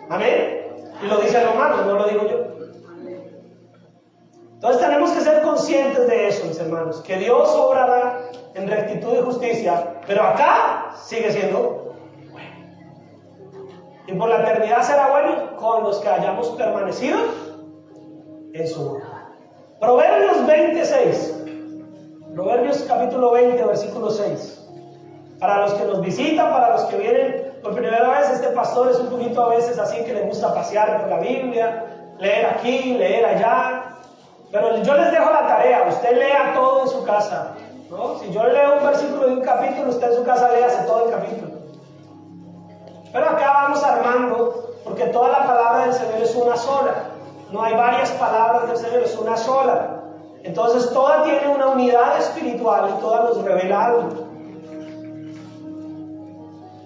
Amén. Y lo dice Romanos, no lo digo yo. Entonces tenemos que ser conscientes de eso, mis hermanos. Que Dios obrará en rectitud y justicia. Pero acá sigue siendo bueno. Y por la eternidad será bueno con los que hayamos permanecido en su bondad. Proverbios 26. Proverbios capítulo 20, versículo 6. Para los que nos visitan, para los que vienen por primera vez, este pastor es un poquito a veces así que le gusta pasear por la Biblia, leer aquí, leer allá. Pero yo les dejo la tarea, usted lea todo en su casa, ¿no? Si yo leo un versículo de un capítulo, usted en su casa léase todo el capítulo. Pero acá vamos armando, porque toda la palabra del Señor es una sola. No hay varias palabras del Señor, es una sola. Entonces toda tiene una unidad espiritual y toda nos revela algo.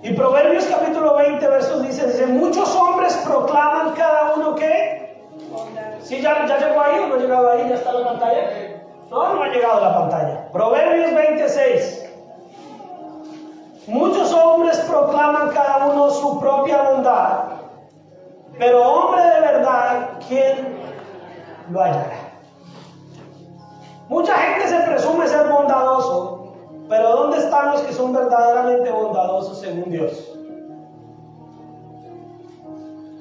Y Proverbios capítulo 20, versos dice, muchos hombres proclaman cada uno que... ¿Sí ya llegó ahí o no ha llegado ahí? ¿Ya está la pantalla? No ha llegado la pantalla. Proverbios 26. Muchos hombres proclaman cada uno su propia bondad, pero hombre de verdad, ¿quién lo hallará? Mucha gente se presume ser bondadoso, pero ¿dónde están los que son verdaderamente bondadosos según Dios?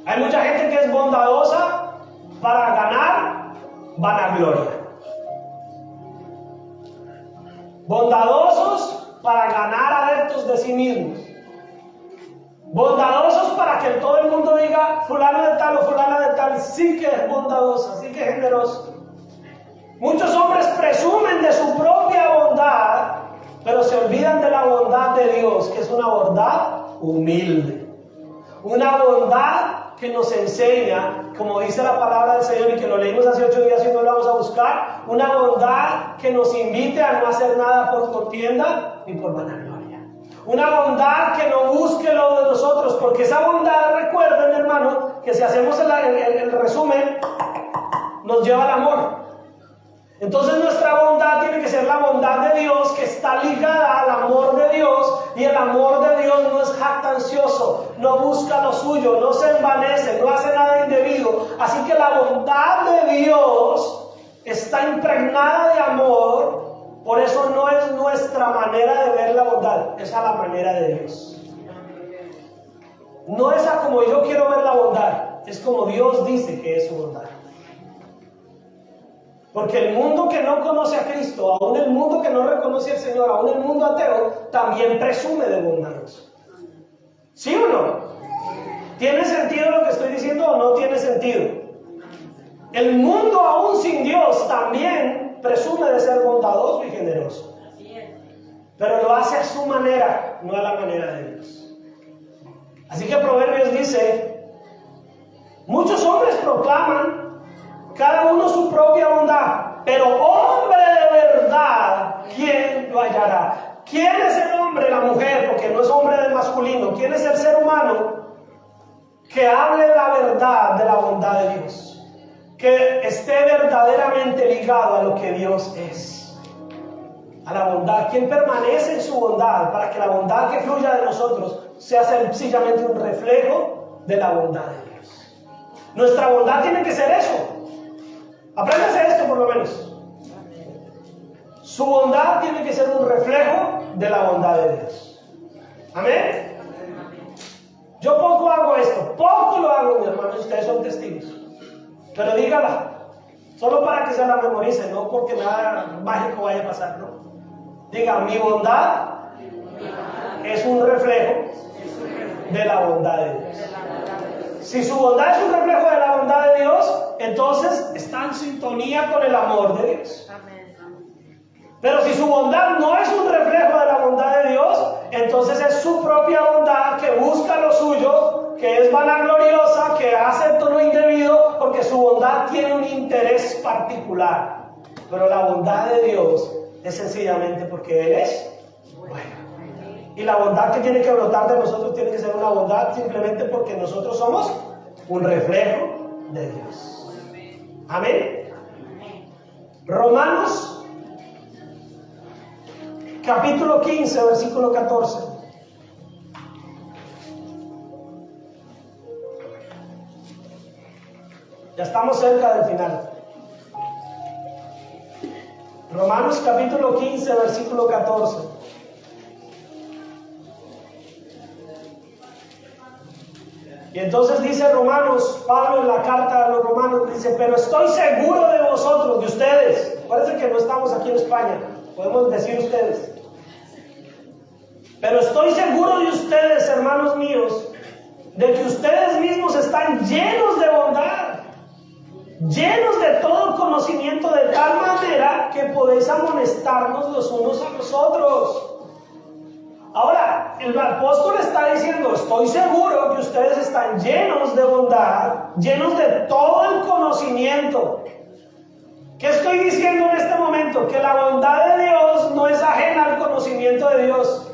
Hay mucha gente que es bondadosa para ganar vanagloria. Bondadosos para ganar adeptos de sí mismos. Bondadosos para que todo el mundo diga, fulano de tal o fulana de tal, sí que es bondadosa, sí que es generoso. Muchos hombres presumen de su propia bondad, pero se olvidan de la bondad de Dios, que es una bondad humilde. Una bondad que nos enseña, como dice la palabra del Señor y que lo leímos hace 8 días y no lo vamos a buscar, una bondad que nos invite a no hacer nada por contienda ni por vanagloria. Una bondad que no busque lo de nosotros, porque esa bondad, recuerden, hermano, que si hacemos el resumen, nos lleva al amor. Entonces nuestra bondad tiene que ser la bondad de Dios, que está ligada al amor de Dios, y el amor de Dios no es jactancioso, no busca lo suyo, no se envanece, no hace nada indebido. Así que la bondad de Dios está impregnada de amor, por eso no es nuestra manera de ver la bondad, es a la manera de Dios. No es a como yo quiero ver la bondad, es como Dios dice que es su bondad. Porque el mundo que no conoce a Cristo, aún el mundo que no reconoce al Señor, aún el mundo ateo, también presume de bondadoso. ¿Sí o no? ¿Tiene sentido lo que estoy diciendo o no tiene sentido? El mundo aún sin Dios también presume de ser bondadoso y generoso. Pero lo hace a su manera, no a la manera de Dios. Así que Proverbios dice, muchos hombres proclaman cada uno su propia bondad, pero hombre de verdad, ¿quién lo hallará? ¿Quién es el hombre, la mujer? Porque no es hombre del masculino. ¿Quién es el ser humano que hable la verdad de la bondad de Dios? Que esté verdaderamente ligado a lo que Dios es, a la bondad. ¿Quién permanece en su bondad para que la bondad que fluya de nosotros sea sencillamente un reflejo de la bondad de Dios? Nuestra bondad tiene que ser eso. Apréndase esto por lo menos. Su bondad tiene que ser un reflejo de la bondad de Dios. Amén. Yo poco hago esto, poco lo hago, mi hermano, ustedes son testigos. Pero dígala, solo para que se la memorice, no porque nada mágico vaya a pasar, ¿no? Diga, mi bondad es un reflejo de la bondad de Dios. Si su bondad es un reflejo de la bondad de Dios, entonces está en sintonía con el amor de Dios. Pero si su bondad no es un reflejo de la bondad de Dios, entonces es su propia bondad que busca lo suyo, que es vanagloriosa, que hace todo lo indebido, porque su bondad tiene un interés particular. Pero la bondad de Dios es sencillamente porque Él es bueno. Y la bondad que tiene que brotar de nosotros tiene que ser una bondad simplemente porque nosotros somos un reflejo de Dios. Amén. Romanos capítulo 15, versículo 14. Ya estamos cerca del final. Romanos capítulo 15, versículo 14. Y entonces dice Romanos, Pablo en la carta a los romanos dice, pero estoy seguro de vosotros, de ustedes. Parece que no estamos aquí en España, podemos decir ustedes. Pero estoy seguro de ustedes, hermanos míos, de que ustedes mismos están llenos de bondad, llenos de todo conocimiento, de tal manera que podéis amonestarnos los unos a los otros. Ahora, el apóstol está diciendo, estoy seguro que ustedes están llenos de bondad, llenos de todo el conocimiento. ¿Qué estoy diciendo en este momento? Que la bondad de Dios no es ajena al conocimiento de Dios.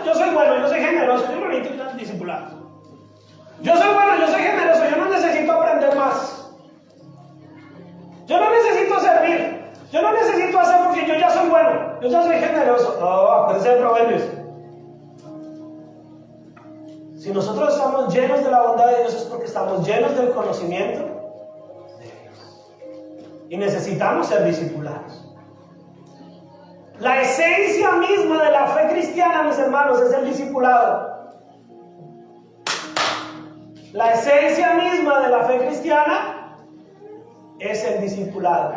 Yo soy bueno, yo soy generoso, yo no necesito discipulados. Yo soy bueno, yo soy generoso, yo no necesito aprender más. Yo no necesito servir. Yo no necesito hacer porque yo ya soy bueno, yo ya soy generoso. No, acuérdense de Proverbios. Si nosotros estamos llenos de la bondad de Dios es porque estamos llenos del conocimiento de Dios. Y necesitamos ser discipulados. La esencia misma de la fe cristiana, mis hermanos, es el discipulado. La esencia misma de la fe cristiana es el discipulado.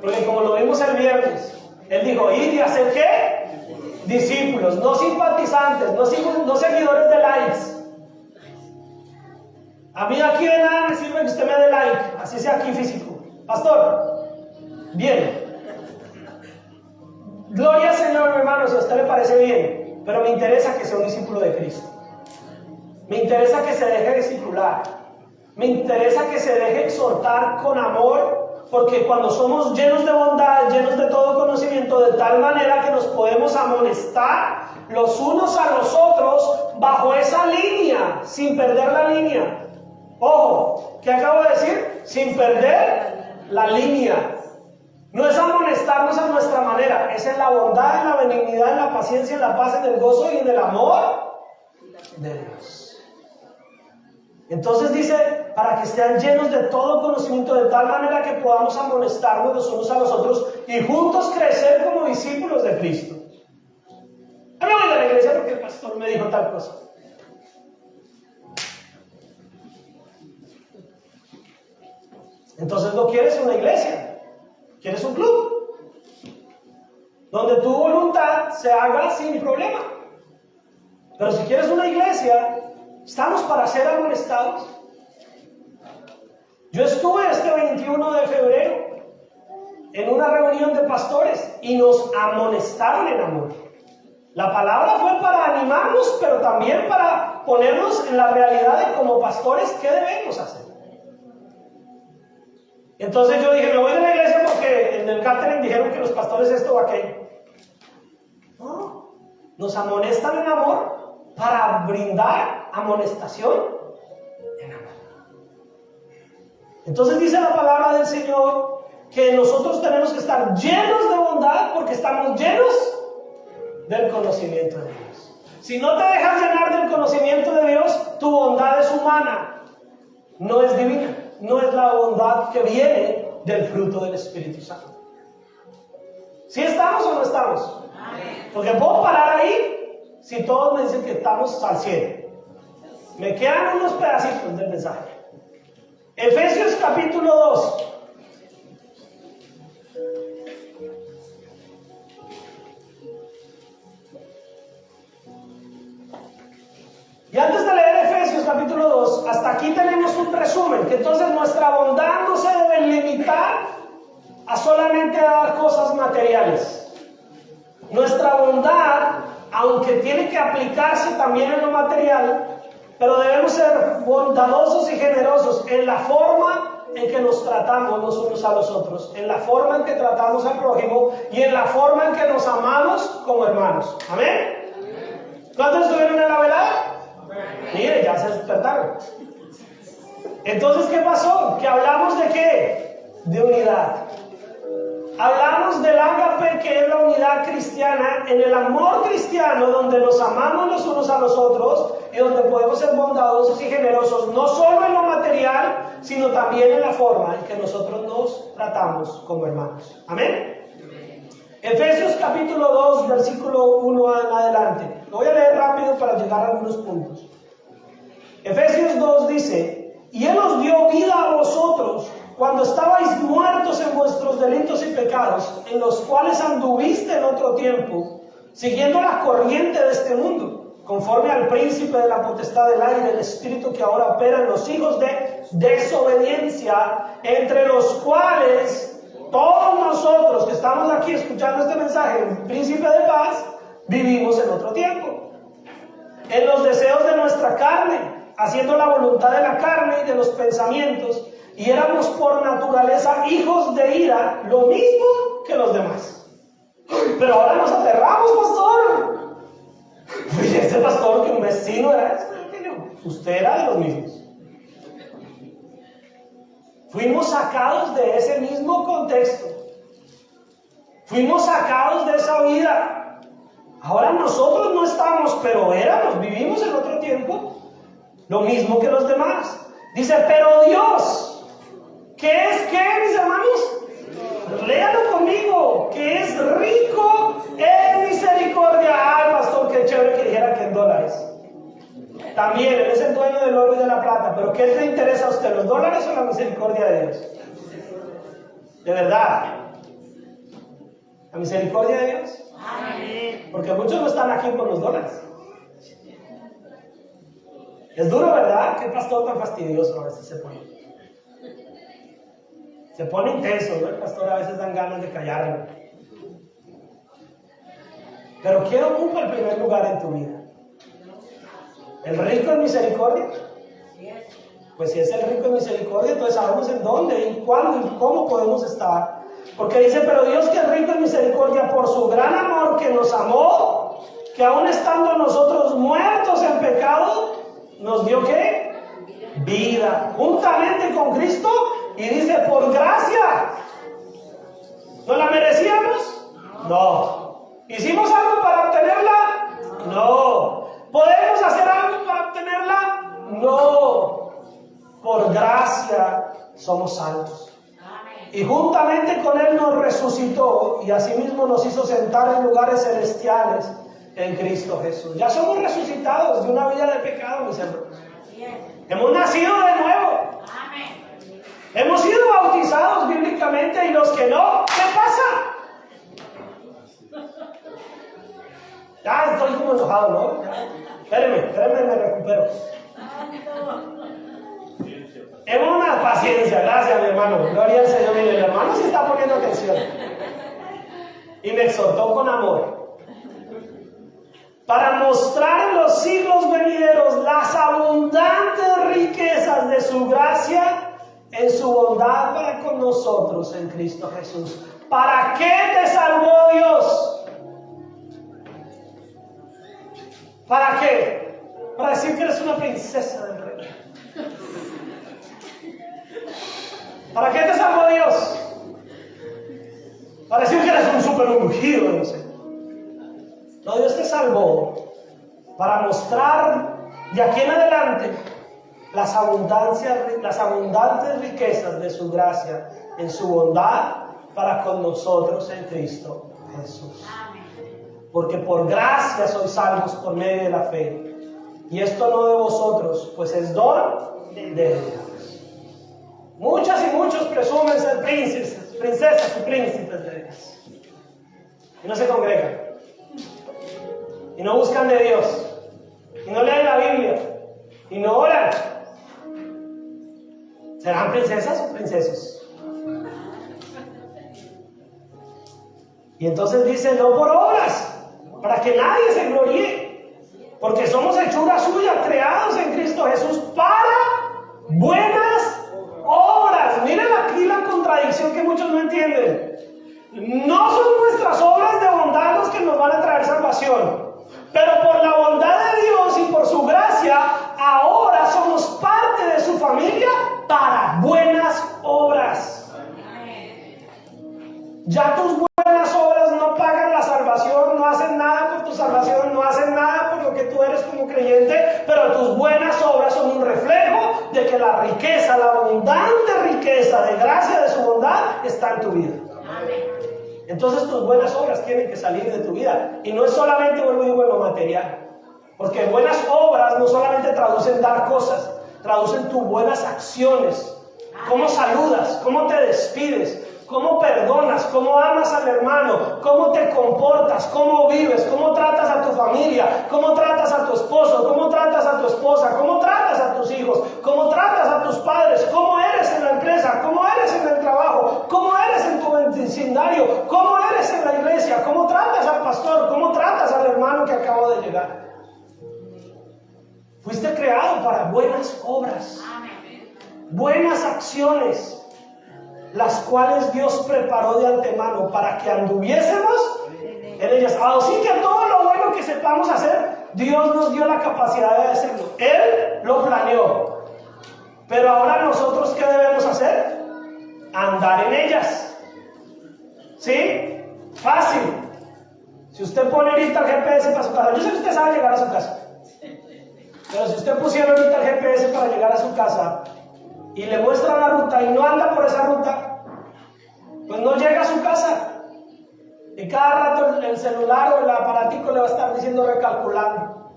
Porque como lo vimos el viernes, Él dijo, id y hacer ¿qué? Discípulos, no simpatizantes, no seguidores de likes. A mí aquí de nada me sirve que usted me dé like, así sea aquí físico. Pastor, Bien. Gloria al Señor, hermanos, si a usted le parece bien, pero me interesa que sea un discípulo de Cristo. Me interesa que se deje discipular. Me interesa que se deje exhortar con amor, porque cuando somos llenos de bondad, llenos de todo conocimiento, de tal manera que nos podemos amonestar los unos a los otros bajo esa línea, sin perder la línea. Ojo, ¿qué acabo de decir? Sin perder la línea. No es amonestarnos a nuestra manera, es en la bondad, en la benignidad, en la paciencia, en la paz, en el gozo y en el amor de Dios. Entonces dice, para que estén llenos de todo conocimiento, de tal manera que podamos amonestarnos los unos a los otros y juntos crecer como discípulos de Cristo. Yo no voy a la iglesia porque el pastor me dijo tal cosa. Entonces no quieres una iglesia, quieres un club donde tu voluntad se haga sin problema. Pero si quieres una iglesia, estamos para ser amonestados. Yo estuve este 21 de febrero en una reunión de pastores y nos amonestaron en amor. La palabra fue para animarnos, pero también para ponernos en la realidad de como pastores qué debemos hacer. Entonces yo dije, me voy de la iglesia porque en el catering dijeron que los pastores esto o aquello. No, nos amonestan en amor para brindar amonestación en amor. Entonces dice la palabra del Señor que nosotros tenemos que estar llenos de bondad porque estamos llenos del conocimiento de Dios. Si no te dejas llenar del conocimiento de Dios, tu bondad es humana, no es divina. No es la bondad que viene del fruto del Espíritu Santo. ¿Sí estamos o no estamos? Porque puedo parar ahí si todos me dicen que estamos al 100. Me quedan unos pedacitos del mensaje. Efesios capítulo 2. Y antes de leer Efesios capítulo 2, hasta aquí tenemos un resumen, que entonces nuestra bondad no se debe limitar a solamente dar cosas materiales. Nuestra bondad, aunque tiene que aplicarse también en lo material, pero debemos ser bondadosos y generosos en la forma en que nos tratamos los unos a los otros, en la forma en que tratamos al prójimo y en la forma en que nos amamos como hermanos. ¿Amén? ¿Cuántos estuvieron en la velada? Mire, ya se despertaron. Entonces, ¿qué pasó? Que hablamos de ¿qué? De unidad. Hablamos del ágape, que es la unidad cristiana, en el amor cristiano, donde nos amamos los unos a los otros y donde podemos ser bondadosos y generosos, no solo en lo material, sino también en la forma en que nosotros nos tratamos como hermanos. ¿Amén? Efesios capítulo 2, versículo 1 en adelante. Lo voy a leer rápido para llegar a algunos puntos. Efesios 2 dice: y Él os dio vida a vosotros cuando estabais muertos en vuestros delitos y pecados, en los cuales anduviste en otro tiempo, siguiendo la corriente de este mundo, conforme al príncipe de la potestad del aire, el espíritu que ahora opera en los hijos de desobediencia, entre los cuales todos nosotros que estamos aquí escuchando este mensaje, el príncipe de paz, vivimos en otro tiempo, en los deseos de nuestra carne, haciendo la voluntad de la carne y de los pensamientos, y éramos por naturaleza hijos de ira, lo mismo que los demás. Pero ahora nos aterramos, pastor. Oye, ese pastor que un vecino era, usted era de los mismos. Fuimos sacados de ese mismo contexto. Fuimos sacados de esa vida. Ahora nosotros no estamos, pero éramos, vivimos en otro tiempo, lo mismo que los demás. Dice, pero Dios, ¿qué es qué, mis hermanos? Léalo conmigo, que es rico en misericordia. Ay, pastor, qué chévere que dijera que en dólares. También, Él es el dueño del oro y de la plata, pero ¿qué le interesa a usted, los dólares o la misericordia de Dios? De verdad. ¿La misericordia de Dios? Amén. Porque muchos no están aquí por los dólares. Es duro, ¿verdad? Qué pastor tan fastidioso a veces se pone. Se pone intenso, ¿no? El pastor a veces dan ganas de callarlo. Pero ¿quién ocupa el primer lugar en tu vida? ¿El rico en misericordia? Pues si es el rico en misericordia, entonces sabemos en dónde, y cuándo y cómo podemos estar. Porque dice, pero Dios, que es rico en misericordia, por su gran amor que nos amó, que aún estando nosotros muertos en pecado, nos dio ¿qué? Vida, juntamente con Cristo, y dice, por gracia. ¿No la merecíamos? No. ¿Hicimos algo para obtenerla? No. ¿Podemos hacer algo para obtenerla? No. Por gracia somos salvos. Y juntamente con Él nos resucitó, y asimismo nos hizo sentar en lugares celestiales en Cristo Jesús. Ya somos resucitados de una vida de pecado, mis hermanos. Hemos nacido de nuevo. Hemos sido bautizados bíblicamente, y los que no, ¿qué pasa? Ya estoy como enojado, ¿no? Espérenme, me recupero. Hemos una paciencia, gracias mi hermano. Gloria al Señor. Mire, mi hermano se está poniendo atención. Y me exhortó con amor. Para mostrar en los siglos venideros las abundantes riquezas de su gracia en su bondad para con nosotros en Cristo Jesús. ¿Para qué te salvó Dios? ¿Para qué? Para decir que eres una princesa del reino. ¿Para qué te salvó Dios? Para decir que eres un super ungido, no sé. No, Dios te salvó para mostrar de aquí en adelante las abundantes riquezas de su gracia en su bondad para con nosotros en Cristo Jesús. Porque por gracia sois salvos por medio de la fe. Y esto no de vosotros, pues es don de Dios. Muchas y muchos presumen ser princesas y príncipes de Dios. Y no se congregan. Y no buscan de Dios. Y no leen la Biblia. Y no oran. ¿Serán princesas o princesos? Y entonces dice, no por obras, para que nadie se gloríe, porque somos hechura suya, creados en Cristo Jesús para buenas obras. Miren aquí la contradicción que muchos no entienden. No son nuestras obras de bondad las que nos van a traer salvación, pero por la bondad de Dios y por su gracia, ahora somos parte de su familia para buenas obras. Ya tus buenas obras no pagan la salvación, no hacen nada por tu salvación, no hacen nada por lo que tú eres como creyente, pero tus buenas obras son un reflejo de que la riqueza, la abundante riqueza de gracia de su bondad está en tu vida. Entonces tus buenas obras tienen que salir de tu vida. Y no es solamente, vuelvo y digo, lo material. Porque buenas obras no solamente traducen dar cosas, traducen tus buenas acciones. Cómo saludas, cómo te despides, cómo perdonas, cómo amas al hermano, cómo te comportas, cómo vives, cómo tratas a tu familia, cómo tratas a tu esposo, cómo tratas a tu esposa, cómo tratas a tus hijos, cómo tratas a tus padres, cómo eres en la empresa, cómo eres en el trabajo, cómo eres en tu vecindario, cómo eres en la iglesia, cómo tratas al pastor, cómo tratas al hermano que acaba de llegar. Fuiste creado para buenas obras, buenas acciones, las cuales Dios preparó de antemano para que anduviésemos en ellas. Así que todo lo bueno que sepamos hacer, Dios nos dio la capacidad de hacerlo. Él lo planeó. Pero ahora nosotros, ¿qué debemos hacer? Andar en ellas. ¿Sí? Fácil. Si usted pone ahorita el GPS para su casa, yo sé que usted sabe llegar a su casa. Pero si usted pusiera ahorita el GPS para llegar a su casa y le muestra la ruta y no anda por esa ruta, pues no llega a su casa. Y cada rato el celular o el aparatico le va a estar diciendo recalculando.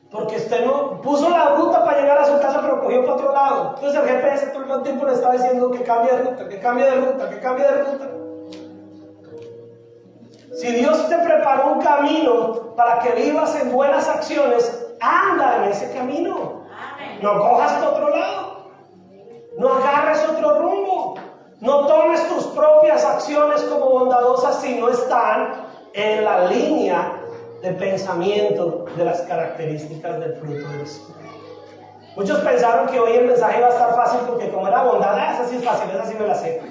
Porque usted no puso la ruta para llegar a su casa, pero cogió para otro lado. Entonces el GPS todo el tiempo le está diciendo que cambie de ruta, que cambie de ruta, que cambie de ruta. Si Dios te preparó un camino para que vivas en buenas acciones, anda en ese camino. No cojas para otro lado. No agarres otro rumbo. No tomes tus propias acciones como bondadosas si no están en la línea de pensamiento de las características del fruto del Espíritu. Muchos pensaron que hoy el mensaje iba a estar fácil porque como era bondad, esa sí es fácil, esa sí me la sé.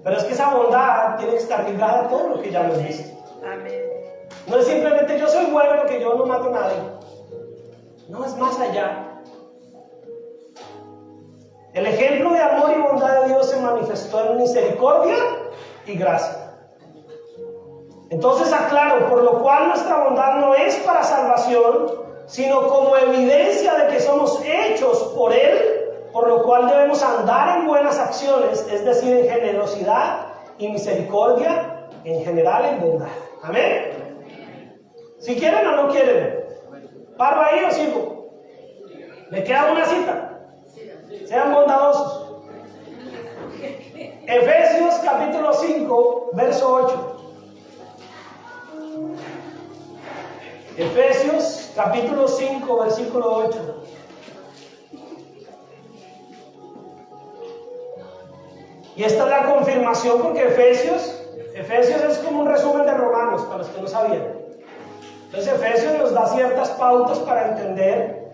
Pero es que esa bondad tiene que estar ligada a todo lo que ya hemos visto. Amén. No es simplemente yo soy bueno porque yo no mato a nadie. No, es más allá. El ejemplo de amor y bondad de Dios se manifestó en misericordia y gracia. Entonces aclaro, por lo cual nuestra bondad no es para salvación, sino como evidencia de que somos hechos por Él, por lo cual debemos andar en buenas acciones, es decir, en generosidad y misericordia, en general en bondad. Amén. Si quieren o no quieren, ¿paro ahí o sigo? ¿Me queda una cita? Sean bondadosos. Efesios capítulo 5, verso 8. Efesios capítulo 5, versículo 8. Y esta es la confirmación porque Efesios es como un resumen de Romanos, para los que no sabían. Entonces Efesios nos da ciertas pautas para entender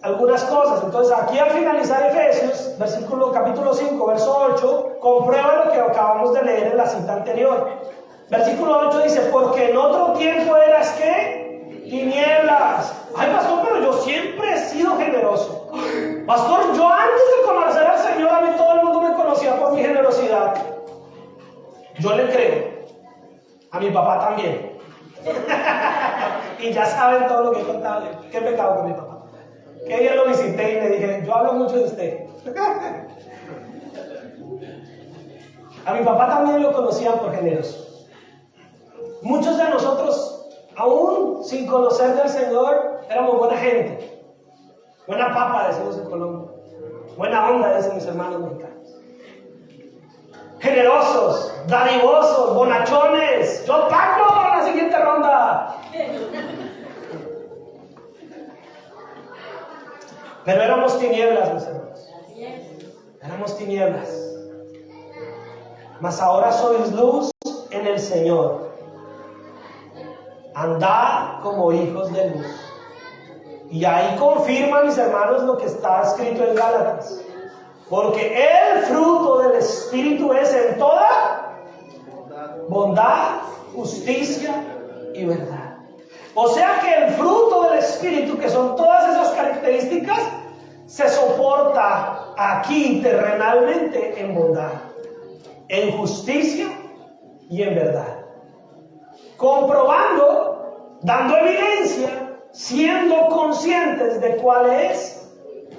algunas cosas. Entonces aquí al finalizar Efesios, capítulo 5, verso 8, comprueba lo que acabamos de leer en la cita anterior. Versículo 8 dice, porque en otro tiempo eras ¿qué? Tinieblas. Ay, pastor, pero yo siempre he sido generoso. Pastor, yo antes de conocer al Señor, a mí todo el mundo me conocía por mi generosidad. Yo le creo. A mi papá también. Y ya saben todo lo que he contado. Qué pecado con mi papá. Que día lo visité y le dije, yo hablo mucho de usted. A mi papá también lo conocían por generoso. Muchos de nosotros, aún sin conocer del Señor, éramos buena gente. Buena papa, decimos en Colombia. Buena onda, dicen mis hermanos mexicanos. Generosos, dadivosos, bonachones. Yo pago la siguiente ronda. Pero éramos tinieblas, mis hermanos. Éramos tinieblas. Mas ahora sois luz en el Señor. Andad como hijos de luz. Y ahí confirma, mis hermanos, lo que está escrito en Gálatas. Porque el fruto del Espíritu es en toda bondad, justicia y verdad. O sea que el fruto del Espíritu, que son todas esas características, se soporta aquí terrenalmente en bondad, en justicia y en verdad. Comprobando, dando evidencia, siendo conscientes de cuál es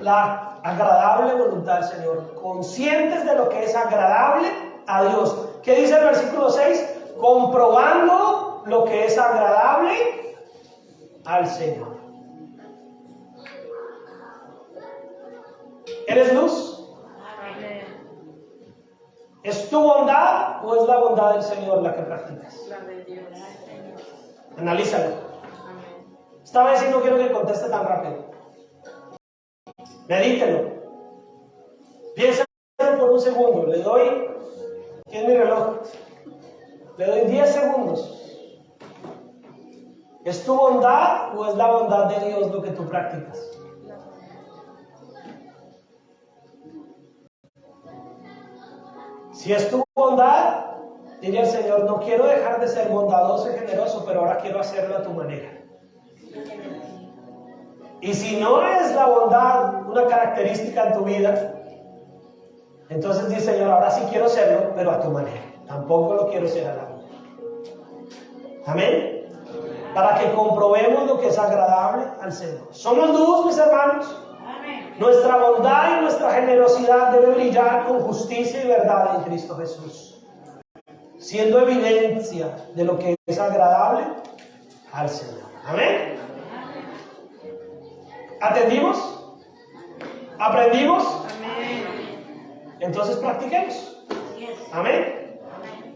la agradable voluntad del Señor, conscientes de lo que es agradable a Dios. ¿Qué dice el versículo 6? Comprobando lo que es agradable al Señor. ¿Eres luz? ¿Es tu bondad o es la bondad del Señor la que practicas? La de Dios. Analízalo. Esta vez sí no quiero que conteste tan rápido. Medítelo. Piénsalo por un segundo. Le doy, ¿qué es mi reloj? Le doy 10 segundos. ¿Es tu bondad o es la bondad de Dios lo que tú practicas? Si es tu bondad, diría el Señor, no quiero dejar de ser bondadoso y generoso, pero ahora quiero hacerlo a tu manera. Y si no es la bondad una característica en tu vida, entonces dice el Señor, ahora sí quiero hacerlo, pero a tu manera. Tampoco lo quiero hacer a la mía. Amén. Para que comprobemos lo que es agradable al Señor. Somos luz, mis hermanos. Nuestra bondad y nuestra generosidad debe brillar con justicia y verdad en Cristo Jesús, siendo evidencia de lo que es agradable al Señor. Amén. ¿Atendimos? ¿Aprendimos? Entonces practiquemos. Amén.